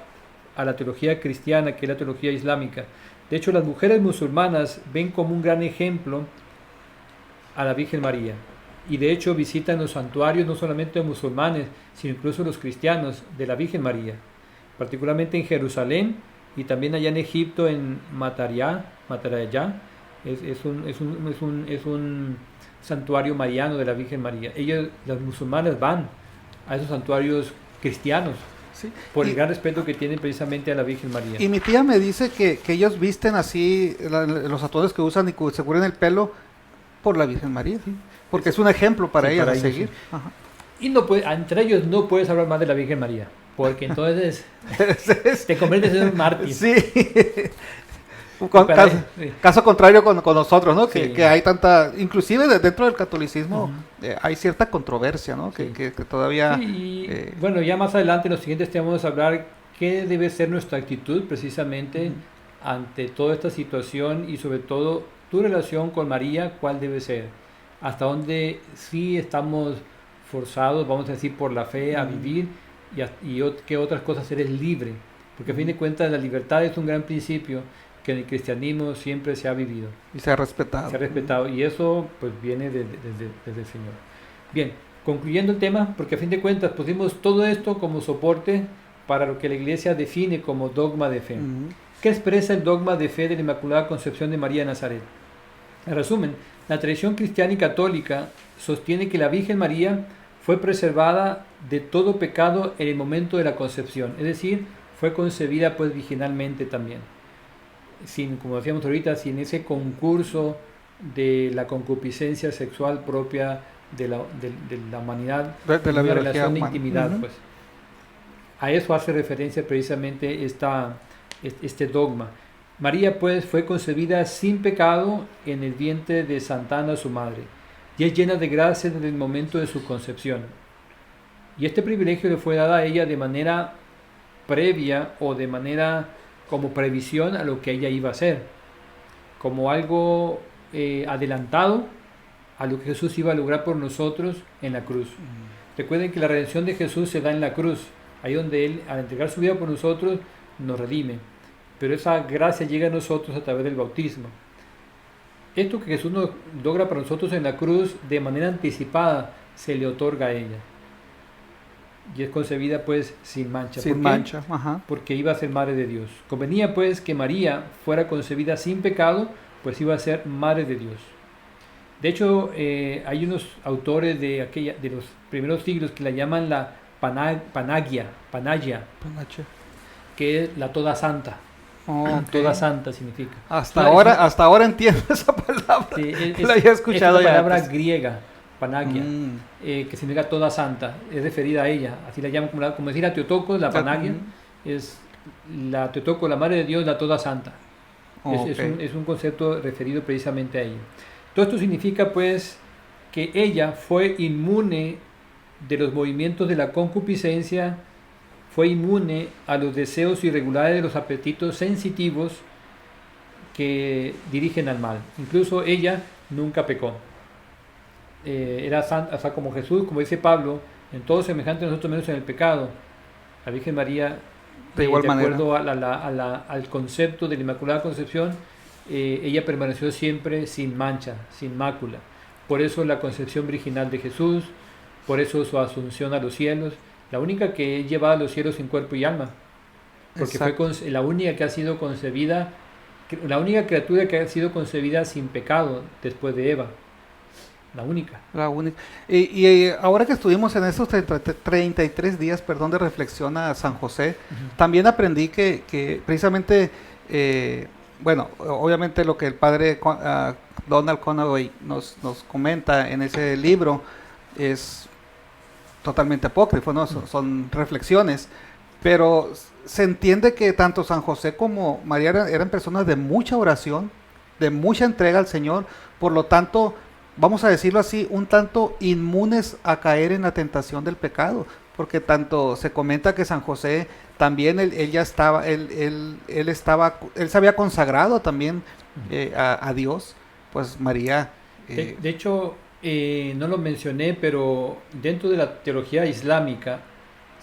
a la teología cristiana, que es la teología islámica. De hecho, las mujeres musulmanas ven como un gran ejemplo a la Virgen María. Y de hecho visitan los santuarios no solamente los musulmanes, sino incluso los cristianos de la Virgen María, particularmente en Jerusalén y también allá en Egipto, en Matarayá, es un santuario mariano de la Virgen María. Ellos, los musulmanes, van a esos santuarios cristianos, Sí. por el Y, gran respeto que tienen precisamente a la Virgen María. y mi tía me dice que ellos visten así los atuendos que usan y que se cubren el pelo por la Virgen María, porque es un ejemplo para Sí, ellas para a ellos, seguir. sí. Ajá. Y no puede, entre ellos no puedes hablar más de la Virgen María, porque entonces te conviertes en un mártir. Sí. Para- Caso, sí. caso contrario con nosotros, ¿no? Sí. Que hay tanta, inclusive dentro del catolicismo Ujú. hay cierta controversia, ¿no? Sí. Que todavía... Sí, y eh, bueno, ya más adelante en los siguientes temas vamos a hablar qué debe ser nuestra actitud precisamente ante toda esta situación y sobre todo tu relación con María, cuál debe ser, hasta dónde sí estamos forzados, vamos a decir, por la fe a vivir y qué otras cosas eres libre, porque a fin de cuentas la libertad es un gran principio que en el cristianismo siempre se ha vivido, y se ha respetado. se ha respetado y eso pues viene desde el Señor. Bien, concluyendo el tema, porque a fin de cuentas pusimos todo esto como soporte para lo que la Iglesia define como dogma de fe. Ujú. ¿Qué expresa el dogma de fe de la Inmaculada Concepción de María de Nazaret? En resumen, la tradición cristiana y católica sostiene que la Virgen María fue preservada de todo pecado en el momento de la concepción, es decir, fue concebida pues virginalmente también, sin, como decíamos ahorita, sin ese concurso de la concupiscencia sexual propia de la humanidad, De la una biología relación de humana. intimidad, Ujú. pues. A eso hace referencia precisamente este dogma. María pues fue concebida sin pecado en el vientre de Santa Ana su madre y es llena de gracia desde el momento de su concepción. Y este privilegio le fue dado a ella de manera previa o de manera como previsión a lo que ella iba a hacer, como algo adelantado a lo que Jesús iba a lograr por nosotros en la cruz. Recuerden que la redención de Jesús se da en la cruz, ahí donde Él, al entregar su vida por nosotros, nos redime. Pero esa gracia llega a nosotros a través del bautismo. Esto que Jesús nos logra para nosotros en la cruz, de manera anticipada, se le otorga a ella. Y es concebida pues sin mancha. Sin ¿Por qué? mancha. Ajá. Porque iba a ser madre de Dios. Convenía pues que María fuera concebida sin pecado, pues iba a ser madre de Dios. De hecho, hay unos autores de los primeros siglos que la llaman la Panagia, Panache. que es la toda santa. Ok. Toda santa significa. Hasta Claro, hasta ahora entiendo esa palabra. Sí, La había escuchado es una ya palabra antes. griega, Panagia, Mm. que significa toda santa, es referida a ella, así la llaman, como decir a Teotocos, la Panagia, es la Teotocos, la Madre de Dios, la toda santa. Es Ok. un concepto referido precisamente a ella. Todo esto significa pues que ella fue inmune de los movimientos de la concupiscencia, fue inmune a los deseos irregulares de los apetitos sensitivos que dirigen al mal. Incluso ella nunca pecó. Era santa, o sea, como Jesús, como dice Pablo, en todo semejante a nosotros menos en el pecado. La Virgen María, De igual manera. acuerdo al concepto de la Inmaculada Concepción, ella permaneció siempre sin mancha, sin mácula. Por eso la concepción virginal de Jesús, por eso su asunción a los cielos, la única que es llevada a los cielos en cuerpo y alma, porque Exacto. fue la única que ha sido concebida, la única criatura que ha sido concebida sin pecado después de Eva, la única. La única. Y ahora que estuvimos en esos 33 días, perdón, de reflexión a San José, también aprendí que precisamente, bueno, obviamente lo que el padre Donald Conaway nos comenta en ese libro es totalmente apócrifo, ¿no? Son reflexiones, pero se entiende que tanto San José como María eran personas de mucha oración, de mucha entrega al Señor, por lo tanto, vamos a decirlo así, un tanto inmunes a caer en la tentación del pecado, porque tanto se comenta que San José también él ya estaba, él se había consagrado también a Dios, pues María. De hecho, no lo mencioné, pero dentro de la teología islámica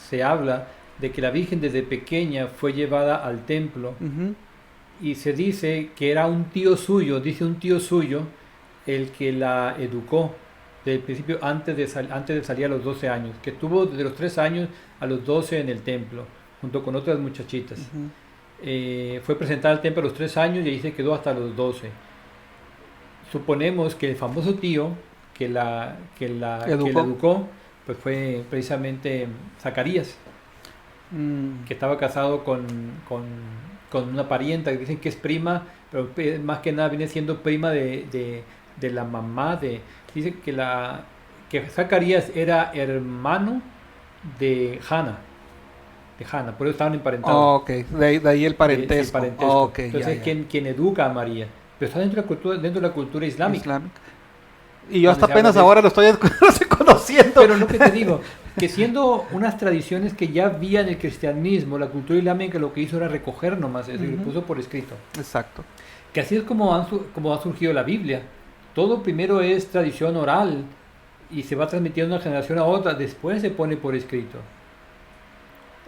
se habla de que la Virgen desde pequeña fue llevada al templo y se dice que era un tío suyo, el que la educó desde el principio antes de salir a los 12 años, que estuvo desde los 3 años a los 12 en el templo, junto con otras muchachitas. Fue presentada al templo a los 3 años y ahí se quedó hasta los 12. Suponemos que el famoso tío que la educó pues fue precisamente Zacarías, que estaba casado con una parienta que dicen que es prima, pero más que nada viene siendo prima de la mamá dice que Zacarías era hermano de Hannah, por eso estaban emparentados. Oh, ok, de ahí el parentesco. El parentesco. Oh, okay, entonces quien educa a María, pero está dentro de la cultura islámica. Y yo hasta Donde se apenas habla de ahora lo estoy conociendo. Pero lo que te digo, que siendo unas tradiciones que ya había en el cristianismo, la cultura islámica lo que hizo era recoger nomás eso y lo puso por escrito. Exacto. Que así es como ha surgido la Biblia. Todo primero es tradición oral y se va transmitiendo de una generación a otra, después se pone por escrito.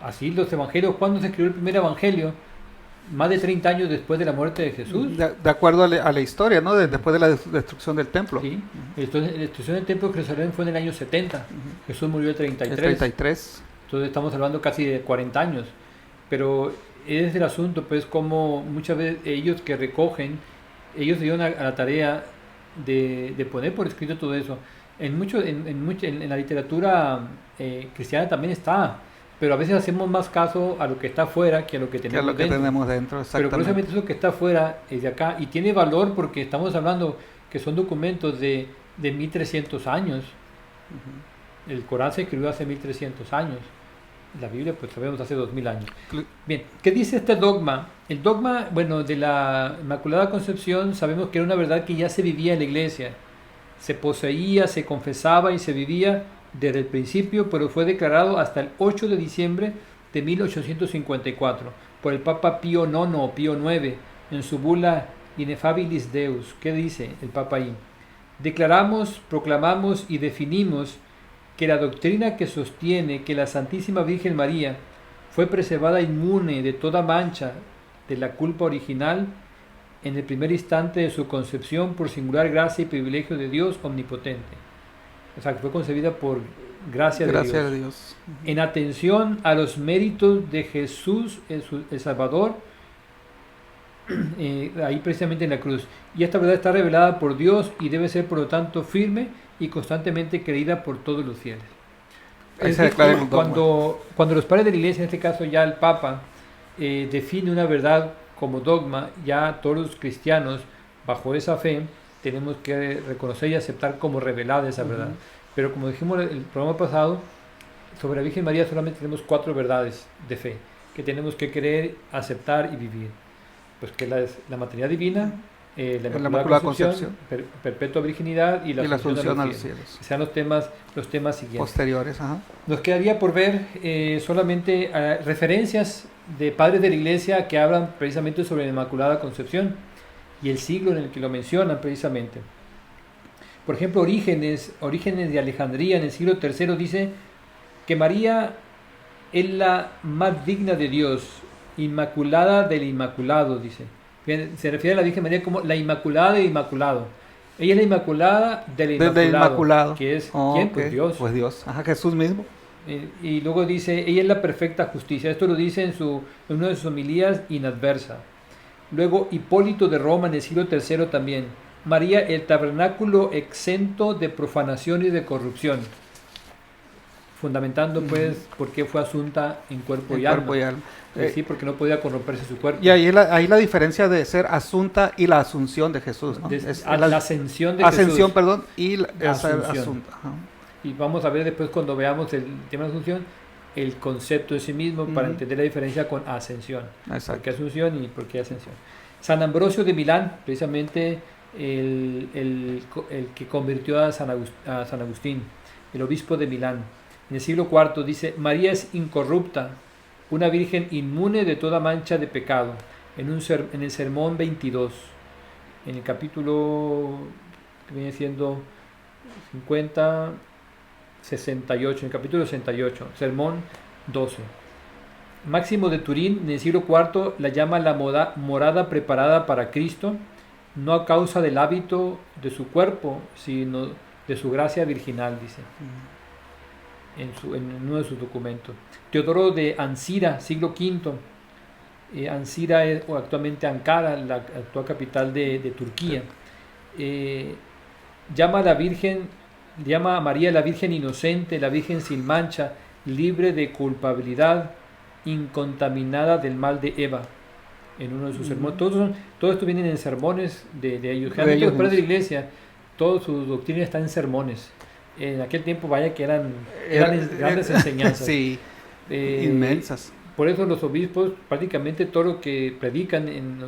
Así los evangelios, ¿cuándo se escribió el primer evangelio? Más de 30 años después de la muerte de Jesús. De acuerdo a la historia, ¿no? Después de la destrucción del templo. Sí. Entonces, la destrucción del templo de Jerusalén fue en el año 70. Jesús murió el 33. El 33. Entonces estamos hablando casi de 40 años. Pero es el asunto, pues, como muchas veces ellos que recogen, ellos se dieron a la tarea de poner por escrito todo eso. En la literatura cristiana también está, pero a veces hacemos más caso a lo que está afuera que a lo que tenemos dentro. Tenemos dentro, Pero curiosamente eso que está afuera es de acá y tiene valor porque estamos hablando que son documentos de 1300 años. El Corán se escribió hace 1300 años. La Biblia, pues sabemos, hace 2000 años. Bien, ¿qué dice este dogma? El dogma, bueno, de la Inmaculada Concepción sabemos que era una verdad que ya se vivía en la iglesia. Se poseía, se confesaba y se vivía desde el principio, pero fue declarado hasta el 8 de diciembre de 1854 por el Papa Pío IX o Pío IX en su bula Ineffabilis Deus. ¿Qué dice el Papa ahí? Declaramos, proclamamos y definimos que la doctrina que sostiene que la Santísima Virgen María fue preservada inmune de toda mancha de la culpa original en el primer instante de su concepción por singular gracia y privilegio de Dios omnipotente. O sea, que fue concebida por gracia de Dios. En atención a los méritos de Jesús, el Salvador, ahí precisamente en la cruz. Y esta verdad está revelada por Dios y debe ser, por lo tanto, firme y constantemente creída por todos los fieles. Es decir, cuando los padres de la Iglesia, en este caso ya el Papa, define una verdad como dogma, ya todos los cristianos, bajo esa fe, tenemos que reconocer y aceptar como revelada esa verdad. Pero como dijimos en el programa pasado, sobre la Virgen María solamente tenemos 4 verdades de fe que tenemos que creer, aceptar y vivir. Pues que la maternidad divina, la Inmaculada Concepción, perpetua virginidad y la asunción a los cielos. Que sean los temas siguientes. Posteriores, ajá. Nos quedaría por ver solamente referencias de padres de la Iglesia que hablan precisamente sobre la Inmaculada Concepción y el siglo en el que lo mencionan precisamente. Por ejemplo, Orígenes de Alejandría en el siglo III dice que María es la más digna de Dios, inmaculada del Inmaculado, dice. Se refiere a la Virgen María como la Inmaculada del Inmaculado. Ella es la Inmaculada del Inmaculado. Que es ¿quién? Pues Dios. Pues Dios, ajá, Jesús mismo. Y luego dice, ella es la perfecta justicia. Esto lo dice en una de sus homilías inadversa. Luego Hipólito de Roma en el siglo III también. María, el tabernáculo exento de profanación y de corrupción. Fundamentando pues por qué fue asunta en cuerpo y alma. Sí, porque no podía corromperse su cuerpo. Y ahí la diferencia de ser asunta y la asunción de Jesús, ¿no? La ascensión de Jesús. Y la asunta. Ajá. Y vamos a ver después cuando veamos el tema de asunción, el concepto de sí mismo para entender la diferencia con ascensión. Exacto. ¿Por qué asunción y por qué ascensión? San Ambrosio de Milán, precisamente el que convirtió a San Agustín, el obispo de Milán, en el siglo IV dice: María es incorrupta, una virgen inmune de toda mancha de pecado, en el sermón 22, en el capítulo que viene siendo 68, en el capítulo 68, sermón 12. Máximo de Turín, en el siglo IV, la llama la morada preparada para Cristo, no a causa del hábito de su cuerpo, sino de su gracia virginal, dice, en uno de sus documentos. Teodoro de Ancira, siglo V, Ancira es actualmente Ankara, la actual capital de Turquía, llama a la Virgen llama a María la Virgen inocente, la Virgen sin mancha, libre de culpabilidad, incontaminada del mal de Eva. En uno de sus sermones, todo esto viene en sermones de ellos. Generalmente los padres de la iglesia, toda su doctrina está en sermones. En aquel tiempo, vaya que eran grandes enseñanzas. Sí, inmensas. Por eso los obispos, prácticamente todo lo que predican en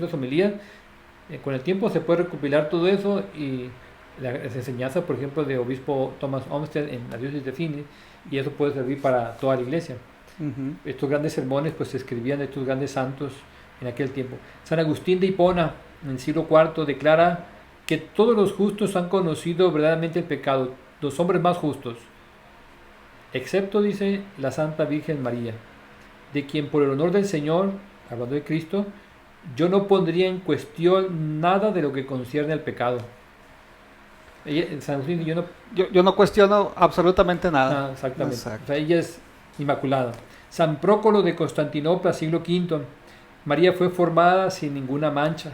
las homilías, con el tiempo se puede recopilar todo eso, y las enseñanzas, por ejemplo, de obispo Thomas Olmsted en la diócesis de Phoenix, y eso puede servir para toda la iglesia. Estos grandes sermones pues se escribían de estos grandes santos en aquel tiempo. San Agustín de Hipona, en el siglo IV, declara que todos los justos han conocido verdaderamente el pecado, los hombres más justos, excepto, dice, la Santa Virgen María, de quien por el honor del Señor, hablando de Cristo, yo no pondría en cuestión nada de lo que concierne al pecado. San Agustín, yo no cuestiono absolutamente nada. Exactamente. Exacto. O sea, ella es inmaculada. San Prócolo de Constantinopla, siglo V, María fue formada sin ninguna mancha.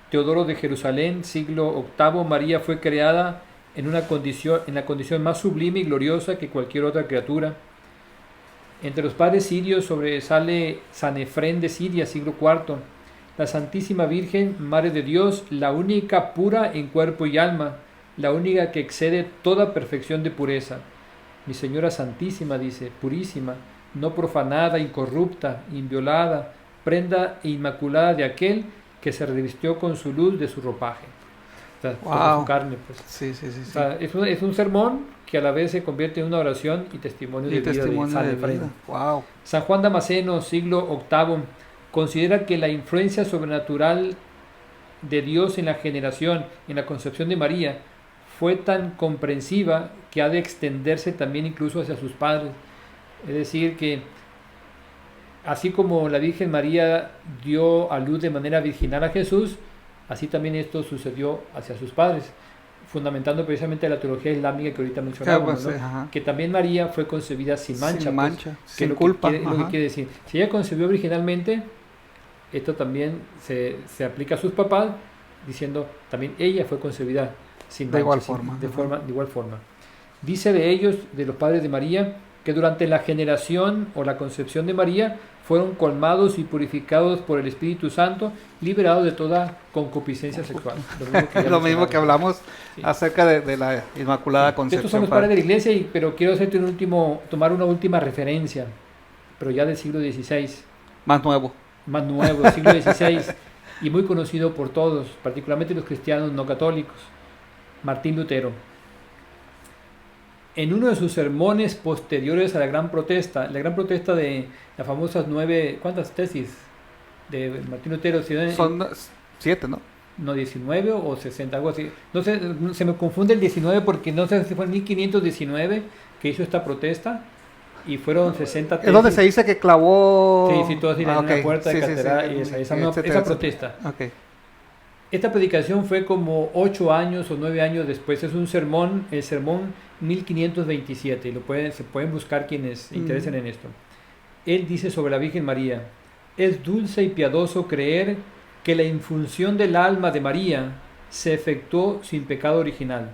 Teodoro de Jerusalén, siglo VIII, María fue creada en la condición más sublime y gloriosa que cualquier otra criatura. Entre los padres sirios sobresale San Efrén de Siria, siglo IV, la Santísima Virgen, Madre de Dios, la única pura en cuerpo y alma, la única que excede toda perfección de pureza. Mi Señora Santísima, dice, purísima, no profanada, incorrupta, inviolada, prenda e inmaculada de aquel que se revistió con su luz de su ropaje. O sea, con su carne, pues. Sí. O sea, es un sermón que a la vez se convierte en una oración y testimonio de vida de San Efrén. Wow. San Juan Damasceno, siglo VIII, considera que la influencia sobrenatural de Dios en la generación, en la concepción de María, fue tan comprensiva que ha de extenderse también incluso hacia sus padres. Es decir, que así como la Virgen María dio a luz de manera virginal a Jesús, así también esto sucedió hacia sus padres, fundamentando precisamente la teología islámica que ahorita mencionábamos, ¿no? Que también María fue concebida sin mancha. Sin mancha, sin culpa. Lo que quiere decir, si ella concebió originalmente, esto también se aplica a sus papás, diciendo también ella fue concebida sin mancha, de igual forma. Dice de ellos, de los padres de María, que durante la generación o la concepción de María fueron colmados y purificados por el Espíritu Santo, liberados de toda concupiscencia sexual. Lo mismo que hablamos acerca de la Inmaculada Concepción. Estos son los padres de la Iglesia, pero quiero hacerte tomar una última referencia, pero ya del siglo XVI. Más nuevo, siglo XVI, y muy conocido por todos, particularmente los cristianos no católicos, Martín Lutero. En uno de sus sermones posteriores a la Gran Protesta de las famosas 9, ¿cuántas tesis de Martín Lutero? Son 7, ¿no? No, 19 o 60, algo así. No sé, se me confunde el 19 porque no sé si fue en 1519 que hizo esta protesta y fueron 60 tesis. Es donde se dice que clavó... Sí, todo así en una puerta de catedral y esa protesta. Okay. Esta predicación fue como 8 años o 9 años después. Es un sermón, el sermón 1527, y se pueden buscar quienes se interesen en esto. Él dice sobre la Virgen María: es dulce y piadoso creer que la infunción del alma de María se efectuó sin pecado original,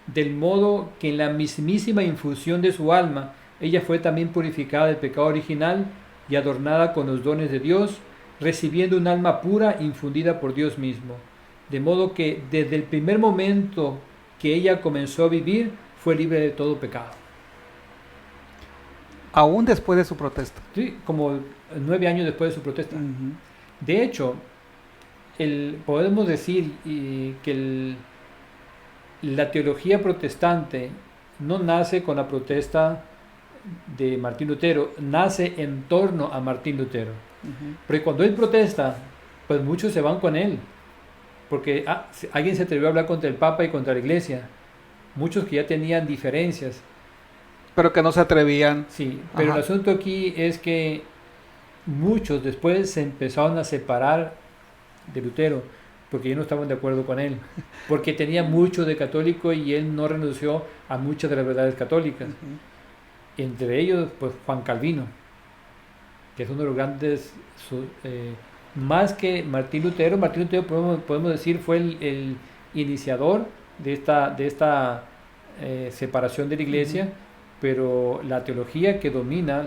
del modo que en la mismísima infusión de su alma ella fue también purificada del pecado original y adornada con los dones de Dios, recibiendo un alma pura infundida por Dios mismo, de modo que desde el primer momento que ella comenzó a vivir fue libre de todo pecado. Aún después de su protesta. Sí, como 9 años después de su protesta. De hecho, podemos decir que la teología protestante no nace con la protesta de Martín Lutero, nace en torno a Martín Lutero. Porque cuando él protesta, pues muchos se van con él, porque alguien se atrevió a hablar contra el Papa y contra la Iglesia, muchos que ya tenían diferencias, pero que no se atrevían. Sí, pero el asunto aquí es que muchos después se empezaron a separar de Lutero porque ya no estaban de acuerdo con él, porque tenía mucho de católico y él no renunció a muchas de las verdades católicas. Entre ellos, pues Juan Calvino, que es uno de los grandes, más que Martín Lutero. Martín Lutero podemos decir fue el iniciador de esta separación de la iglesia, pero la teología que domina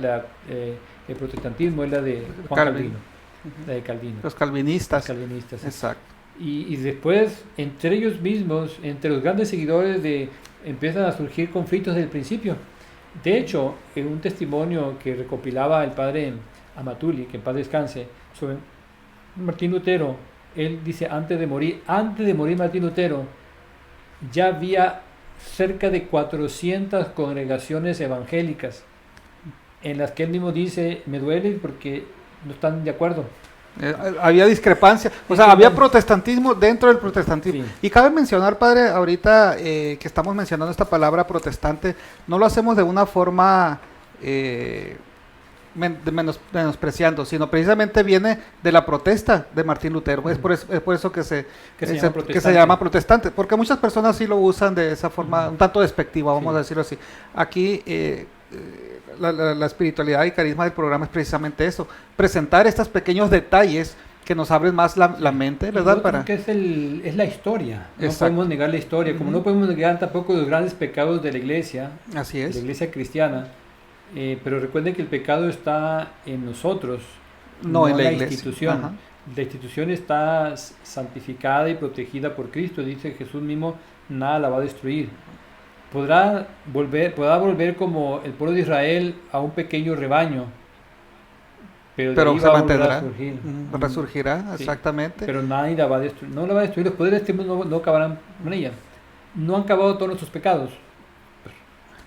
el protestantismo es la de Juan Calvino, la de Calvino. Los calvinistas. Los calvinistas, sí. Exacto. Y después, entre ellos mismos, entre los grandes seguidores, empiezan a surgir conflictos desde el principio. De hecho, en un testimonio que recopilaba el padre Amatuli, que en paz descanse, sobre Martín Lutero, él dice, antes de morir Martín Lutero, ya había cerca de 400 congregaciones evangélicas, en las que él mismo dice, me duele porque no están de acuerdo. Había discrepancia, o sea, había protestantismo dentro del protestantismo. Sí. Y cabe mencionar, padre, ahorita que estamos mencionando esta palabra protestante, no lo hacemos de una forma menospreciando, sino precisamente viene de la protesta de Martín Lutero. Es por eso que se llama protestante, porque muchas personas sí lo usan de esa forma, un tanto despectiva, vamos a decirlo así. Aquí la espiritualidad y carisma del programa es precisamente eso, presentar estos pequeños detalles que nos abren más la mente, ¿verdad? Que es la historia, no podemos negar la historia, como no podemos negar tampoco los grandes pecados de la iglesia, así es, de la iglesia cristiana, pero recuerden que el pecado está en nosotros, no en la institución. Ajá. La institución está santificada y protegida por Cristo, dice Jesús mismo, nada la va a destruir. Podrá volver como el pueblo de Israel a un pequeño rebaño, pero se mantendrá, resurgirá, sí, exactamente. Pero nadie la va a destruir, no la va a destruir, los poderes de este mundo no acabarán con ella. No han acabado todos nuestros pecados.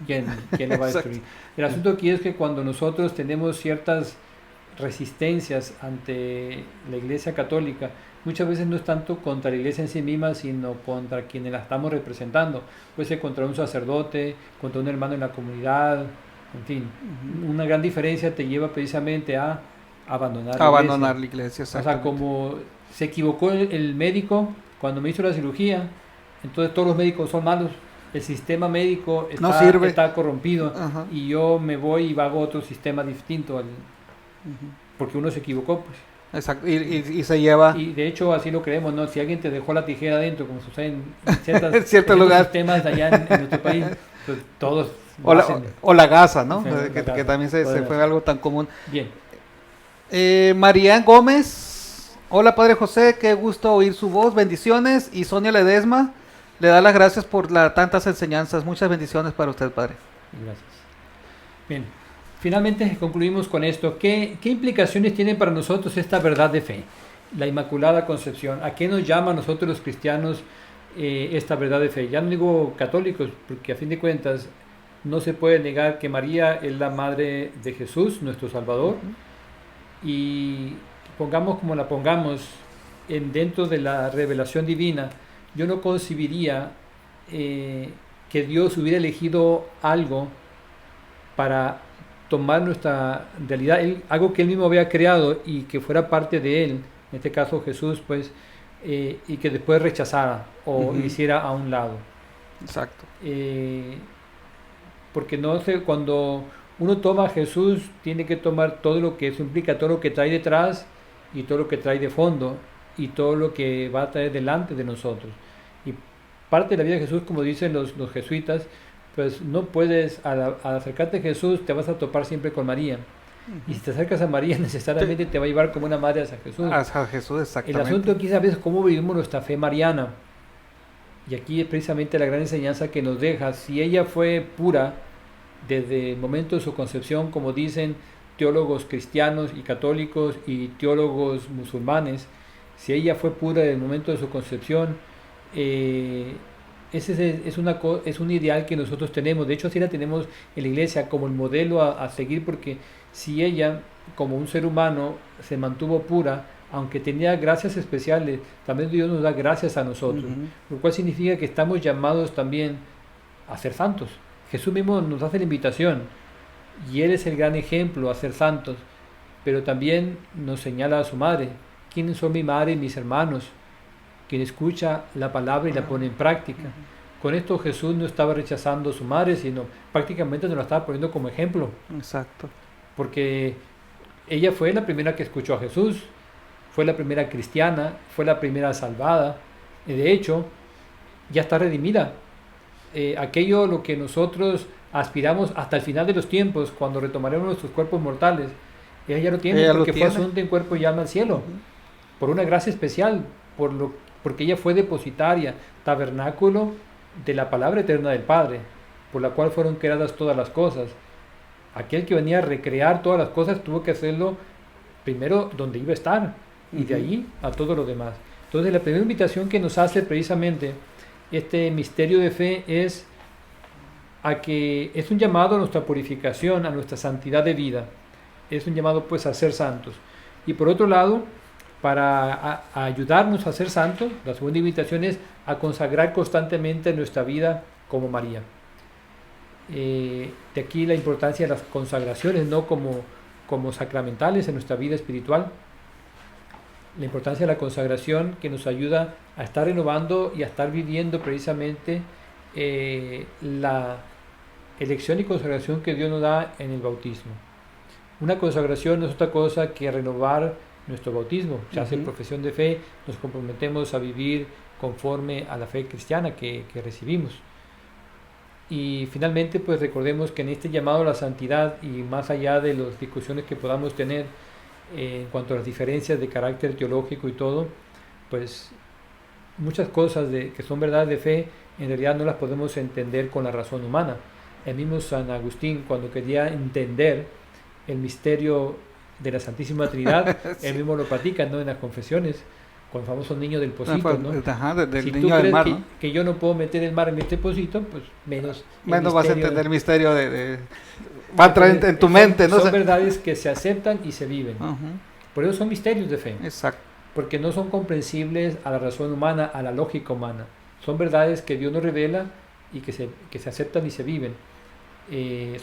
¿Quién la va a destruir? El asunto aquí es que cuando nosotros tenemos ciertas resistencias ante la Iglesia Católica, muchas veces no es tanto contra la Iglesia en sí misma, sino contra quienes la estamos representando. Puede ser contra un sacerdote, contra un hermano en la comunidad, en fin. Una gran diferencia te lleva precisamente a abandonar la iglesia. O sea, como se equivocó el médico cuando me hizo la cirugía, entonces todos los médicos son malos. El sistema médico está corrompido. Ajá. Y yo me voy y hago otro sistema distinto porque uno se equivocó, pues. Exacto, y se lleva. Y de hecho así lo creemos, ¿no? Si alguien te dejó la tijera adentro, como sucede en ciertos lugares, sistemas allá en nuestro país, pues todos o la gasa, ¿no? Que también se fue algo tan común. Bien. Marián Gómez, hola Padre José, qué gusto oír su voz, bendiciones. Y Sonia Ledesma le da las gracias por tantas enseñanzas, muchas bendiciones para usted, Padre. Gracias. Bien. Finalmente concluimos con esto. ¿Qué implicaciones tiene para nosotros esta verdad de fe? La Inmaculada Concepción. ¿A qué nos llama a nosotros los cristianos esta verdad de fe? Ya no digo católicos, porque a fin de cuentas no se puede negar que María es la madre de Jesús, nuestro Salvador. Y pongamos como la pongamos dentro de la revelación divina, yo no concibiría que Dios hubiera elegido algo para tomar nuestra realidad, algo que él mismo había creado y que fuera parte de él, en este caso Jesús, pues, y que después rechazara o hiciera a un lado. Exacto. Porque no sé, cuando uno toma a Jesús, tiene que tomar todo lo que eso implica, todo lo que trae detrás y todo lo que trae de fondo y todo lo que va a traer delante de nosotros. Y parte de la vida de Jesús, como dicen los jesuitas, pues no puedes, al acercarte a Jesús, te vas a topar siempre con María. Y si te acercas a María, necesariamente te va a llevar como una madre hacia Jesús. Hacia Jesús, exactamente. El asunto aquí es cómo vivimos nuestra fe mariana. Y aquí es precisamente la gran enseñanza que nos deja. Si ella fue pura desde el momento de su concepción, como dicen teólogos cristianos y católicos y teólogos musulmanes, si ella fue pura desde el momento de su concepción, ese es un ideal que nosotros tenemos. De hecho, así la tenemos en la iglesia como el modelo a seguir, porque si ella, como un ser humano, se mantuvo pura, aunque tenía gracias especiales, también Dios nos da gracias a nosotros, lo cual significa que estamos llamados también a ser santos. Jesús mismo nos hace la invitación y Él es el gran ejemplo a ser santos, pero también nos señala a su madre. ¿Quiénes son mi madre y mis hermanos? Quien escucha la palabra y la pone en práctica. Con esto Jesús no estaba rechazando a su madre, sino prácticamente nos la estaba poniendo como ejemplo. Exacto. Porque ella fue la primera que escuchó a Jesús, fue la primera cristiana, fue la primera salvada. Y de hecho, ya está redimida. Aquello lo que nosotros aspiramos hasta el final de los tiempos, cuando retomaremos nuestros cuerpos mortales, ella ya lo tiene, Ella lo porque fue tiene. asunto en cuerpo y alma al cielo, por una gracia especial, porque ella fue depositaria, tabernáculo de la palabra eterna del Padre, por la cual fueron creadas todas las cosas. Aquel que venía a recrear todas las cosas tuvo que hacerlo primero donde iba a estar, y de allí a todo lo demás. Entonces la primera invitación que nos hace precisamente este misterio de fe es a que es un llamado a nuestra purificación, a nuestra santidad de vida. Es un llamado pues a ser santos. Y por otro lado, para ayudarnos a ser santos, la segunda invitación es a consagrar constantemente nuestra vida como María. De aquí la importancia de las consagraciones, no como sacramentales en nuestra vida espiritual. La importancia de la consagración, que nos ayuda a estar renovando y a estar viviendo precisamente la elección y consagración que Dios nos da en el bautismo. Una consagración no es otra cosa que renovar nuestro bautismo. Se hace profesión de fe, nos comprometemos a vivir conforme a la fe cristiana que recibimos. Y finalmente, pues recordemos que en este llamado a la santidad, y más allá de las discusiones que podamos tener en cuanto a las diferencias de carácter teológico y todo, pues muchas cosas que son verdades de fe, en realidad no las podemos entender con la razón humana. El mismo San Agustín, cuando quería entender el misterio de la Santísima Trinidad, Sí. él mismo lo platica, ¿no?, en las confesiones, con el famoso niño del pocito, ¿no? Ajá, del Si tú niño del crees mar, que, ¿no? que yo no puedo meter el mar en este pocito, pues menos Menos vas a misterio entender el misterio va a entrar en tu mente, ¿no? Son verdades que se aceptan y se viven. Ujú, Por eso son misterios de fe, exacto. porque no son comprensibles a la razón humana, a la lógica humana. Son verdades que Dios nos revela y que se aceptan y se viven.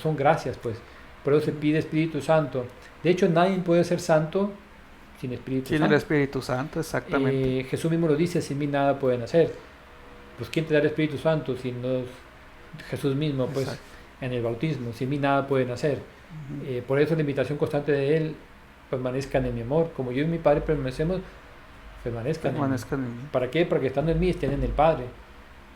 Son gracias, pues. Por eso se pide Espíritu Santo. De hecho, nadie puede ser santo sin Espíritu Sin Santo. el Espíritu Santo, exactamente. Jesús mismo lo dice: sin mí nada pueden hacer. Pues ¿quién te da el Espíritu Santo? Si no es Jesús mismo, pues, Exacto. en el bautismo. Sin mí nada pueden hacer. Por eso la invitación constante de Él: permanezcan en mi amor. Como yo y mi Padre permanecemos, permanezcan en mí. Permanezcan en mí. ¿Para qué? Para que estando en mí estén en el Padre.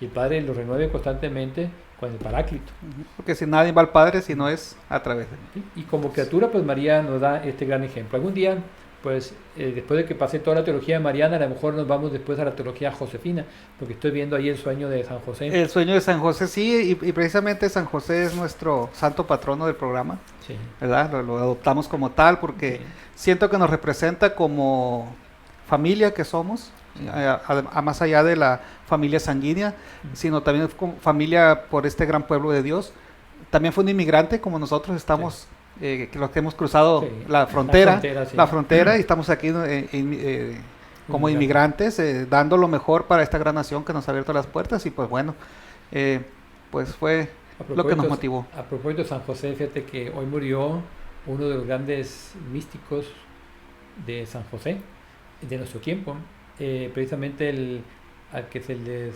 Y el Padre lo renueve constantemente con el Paráclito. Ujú, porque si nadie va al Padre, si no es a través de mí. ¿Sí? Y como criatura, pues María nos da este gran ejemplo. Algún día, pues después de que pase toda la teología mariana, a lo mejor nos vamos después a la teología josefina, porque estoy viendo ahí el sueño de San José. El sueño de San José, sí, y precisamente San José es nuestro santo patrono del programa, Sí. ¿verdad? Lo adoptamos como tal porque Sí. siento que nos representa como familia que somos, más allá de la familia sanguínea, sino también como familia por este gran pueblo de Dios. También fue un inmigrante como nosotros estamos, los que hemos cruzado Sí. la frontera, Sí. la frontera, y estamos aquí como inmigrantes, dando lo mejor para esta gran nación que nos ha abierto las puertas. Y pues bueno, pues fue lo que nos motivó. A propósito de San José, fíjate que hoy murió uno de los grandes místicos de San José, de nuestro tiempo, precisamente al que se les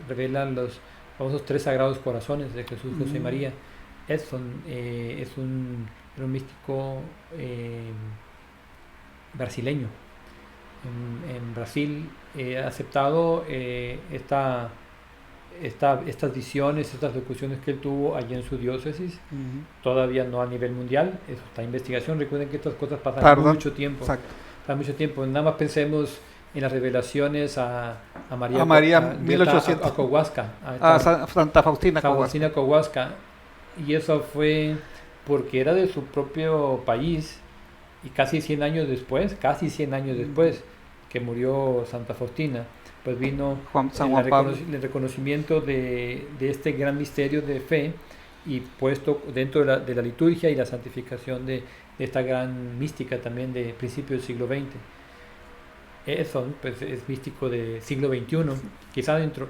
revelan los famosos 3 sagrados corazones de Jesús, José y María. Edson era un místico brasileño. En Brasil ha aceptado estas visiones, estas locuciones que él tuvo allí en su diócesis. Todavía no a nivel mundial, eso está en investigación. Recuerden que estas cosas pasan mucho tiempo. Exacto. Pasan mucho tiempo. Nada más pensemos en las revelaciones a María, A María 1800. a Kowalska, Santa Faustina. San Faustina Kowalska. Y eso fue porque era de su propio país, y casi 100 años después que murió Santa Faustina, pues vino San Juan Pablo. el reconocimiento de este gran misterio de fe, y puesto dentro de la liturgia y la santificación de esta gran mística también de principios del siglo XX. Eso pues, es místico del siglo XXI. Quizá dentro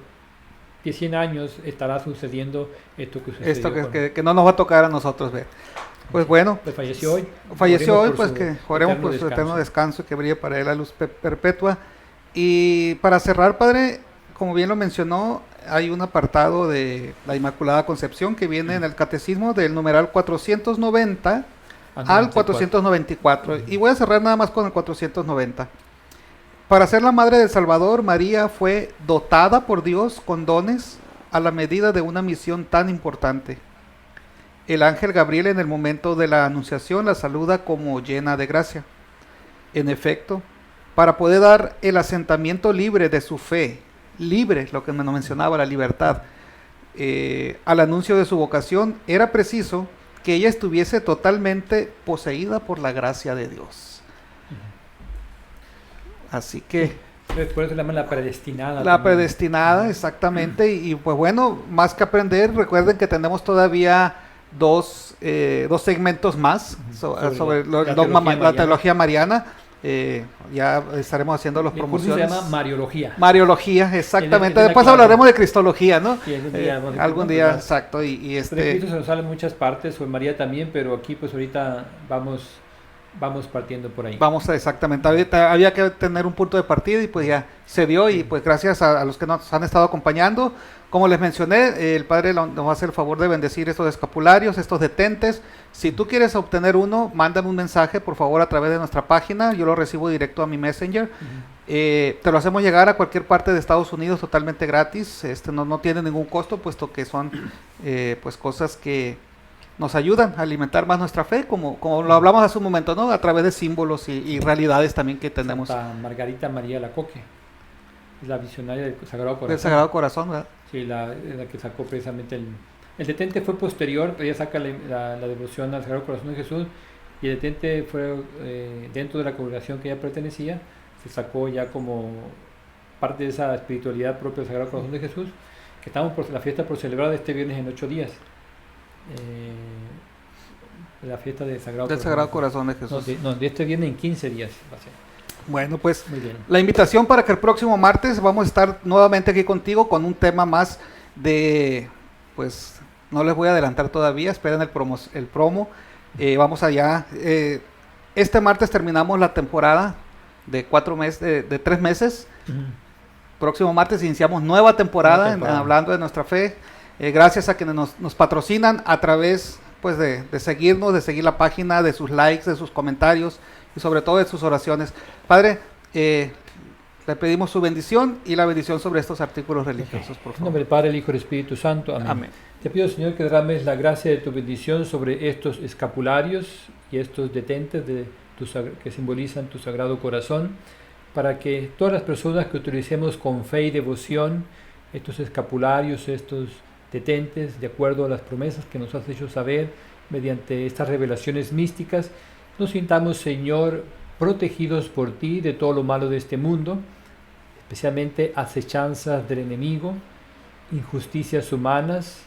de 100 años estará sucediendo esto que sucedió. Esto que no nos va a tocar a nosotros ver. Pues bueno, pues falleció hoy. Falleció hoy, Oremos pues por que su oremos por su eterno descanso y que brille para él la luz perpetua. Y para cerrar, Padre, como bien lo mencionó, hay un apartado de la Inmaculada Concepción que viene en el Catecismo del numeral 490 al 494. Y voy a cerrar nada más con el 490. Para ser la madre del Salvador, María fue dotada por Dios con dones a la medida de una misión tan importante. El ángel Gabriel en el momento de la anunciación la saluda como llena de gracia. En efecto, para poder dar el asentamiento libre de su fe, libre, lo que me mencionaba, la libertad, al anuncio de su vocación, era preciso que ella estuviese totalmente poseída por la gracia de Dios. Así que por eso le llaman la predestinada. la también. predestinada, exactamente. Y pues bueno, más que aprender, recuerden que tenemos todavía dos segmentos más sobre el dogma, la teología mariana. Ya estaremos haciendo los El curso promociones. se llama Mariología. Mariología, exactamente. Es de Después clase. hablaremos de cristología, ¿no? Sí, algún Algún día, día, ¿verdad? exacto. Y Pero Cristo se nos sale en muchas partes, o en María también, pero aquí pues ahorita vamos partiendo por ahí. vamos a exactamente. Había que tener un punto de partida y pues ya se dio. Y pues gracias a los que nos han estado acompañando. Como les mencioné, el Padre nos va a hacer el favor de bendecir estos escapularios, estos detentes. Si tú quieres obtener uno, mándame un mensaje por favor a través de nuestra página. Yo lo recibo directo a mi Messenger. Te lo hacemos llegar a cualquier parte de Estados Unidos totalmente gratis. No tiene ningún costo, puesto que son pues cosas que nos ayudan a alimentar más nuestra fe, como lo hablamos hace un momento, ¿no? A través de símbolos y realidades también que tenemos. Santa Margarita María Lacoque, es la visionaria del Sagrado Corazón. Del Sagrado Corazón, ¿verdad? Sí, la que sacó precisamente el detente fue posterior, pero ella saca la devoción al Sagrado Corazón de Jesús, y el detente fue dentro de la congregación que ella pertenecía, se sacó ya como parte de esa espiritualidad propia del Sagrado Corazón de Jesús, que estamos por la fiesta por celebrar este viernes en 8 días. La fiesta del Sagrado Corazón de Jesús. De este viernes en 15 días va a ser. Bueno, pues Muy bien. la invitación para que el próximo martes vamos a estar nuevamente aquí contigo con un tema más de, pues no les voy a adelantar todavía, esperen el promo. Vamos allá. Este martes terminamos la temporada de 3 meses. Próximo martes iniciamos nueva temporada. Hablando de nuestra fe. Gracias a quienes nos patrocinan a través pues de seguirnos, de seguir la página, de sus likes, de sus comentarios y sobre todo de sus oraciones. Padre, le pedimos su bendición y la bendición sobre estos artículos religiosos, por En favor. nombre del Padre, el Hijo y el Espíritu Santo. Amén. Amén. Te pido, Señor, que derrames la gracia de tu bendición sobre estos escapularios y estos detentes que simbolizan tu Sagrado Corazón, para que todas las personas que utilicemos con fe y devoción estos escapularios, estos detentes, de acuerdo a las promesas que nos has hecho saber mediante estas revelaciones místicas, nos sintamos, Señor, protegidos por ti de todo lo malo de este mundo, especialmente acechanzas del enemigo, injusticias humanas,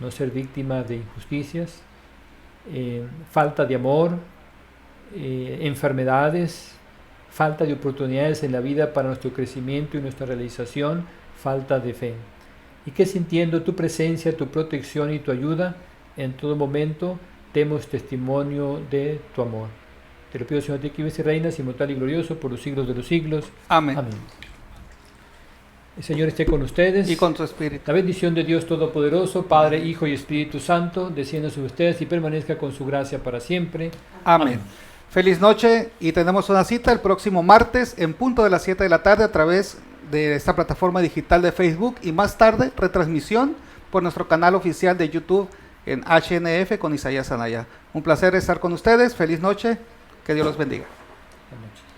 no ser víctima de injusticias, falta de amor, enfermedades, falta de oportunidades en la vida para nuestro crecimiento y nuestra realización, falta de fe. Y que sintiendo tu presencia, tu protección y tu ayuda, en todo momento demos testimonio de tu amor. Te lo pido, Señor, que vives y reinas, inmortal y glorioso, por los siglos de los siglos. Amén. Amén. El Señor esté con ustedes. Y con tu espíritu. La bendición de Dios Todopoderoso, Padre, Hijo y Espíritu Santo, descienda sobre ustedes y permanezca con su gracia para siempre. Amén. Feliz noche y tenemos una cita el próximo martes en punto de las 7 de la tarde a través de esta plataforma digital de Facebook y más tarde retransmisión por nuestro canal oficial de YouTube en HNF con Isaías Anaya. Un placer estar con ustedes. Feliz noche. Que Dios los bendiga. Buenas noches.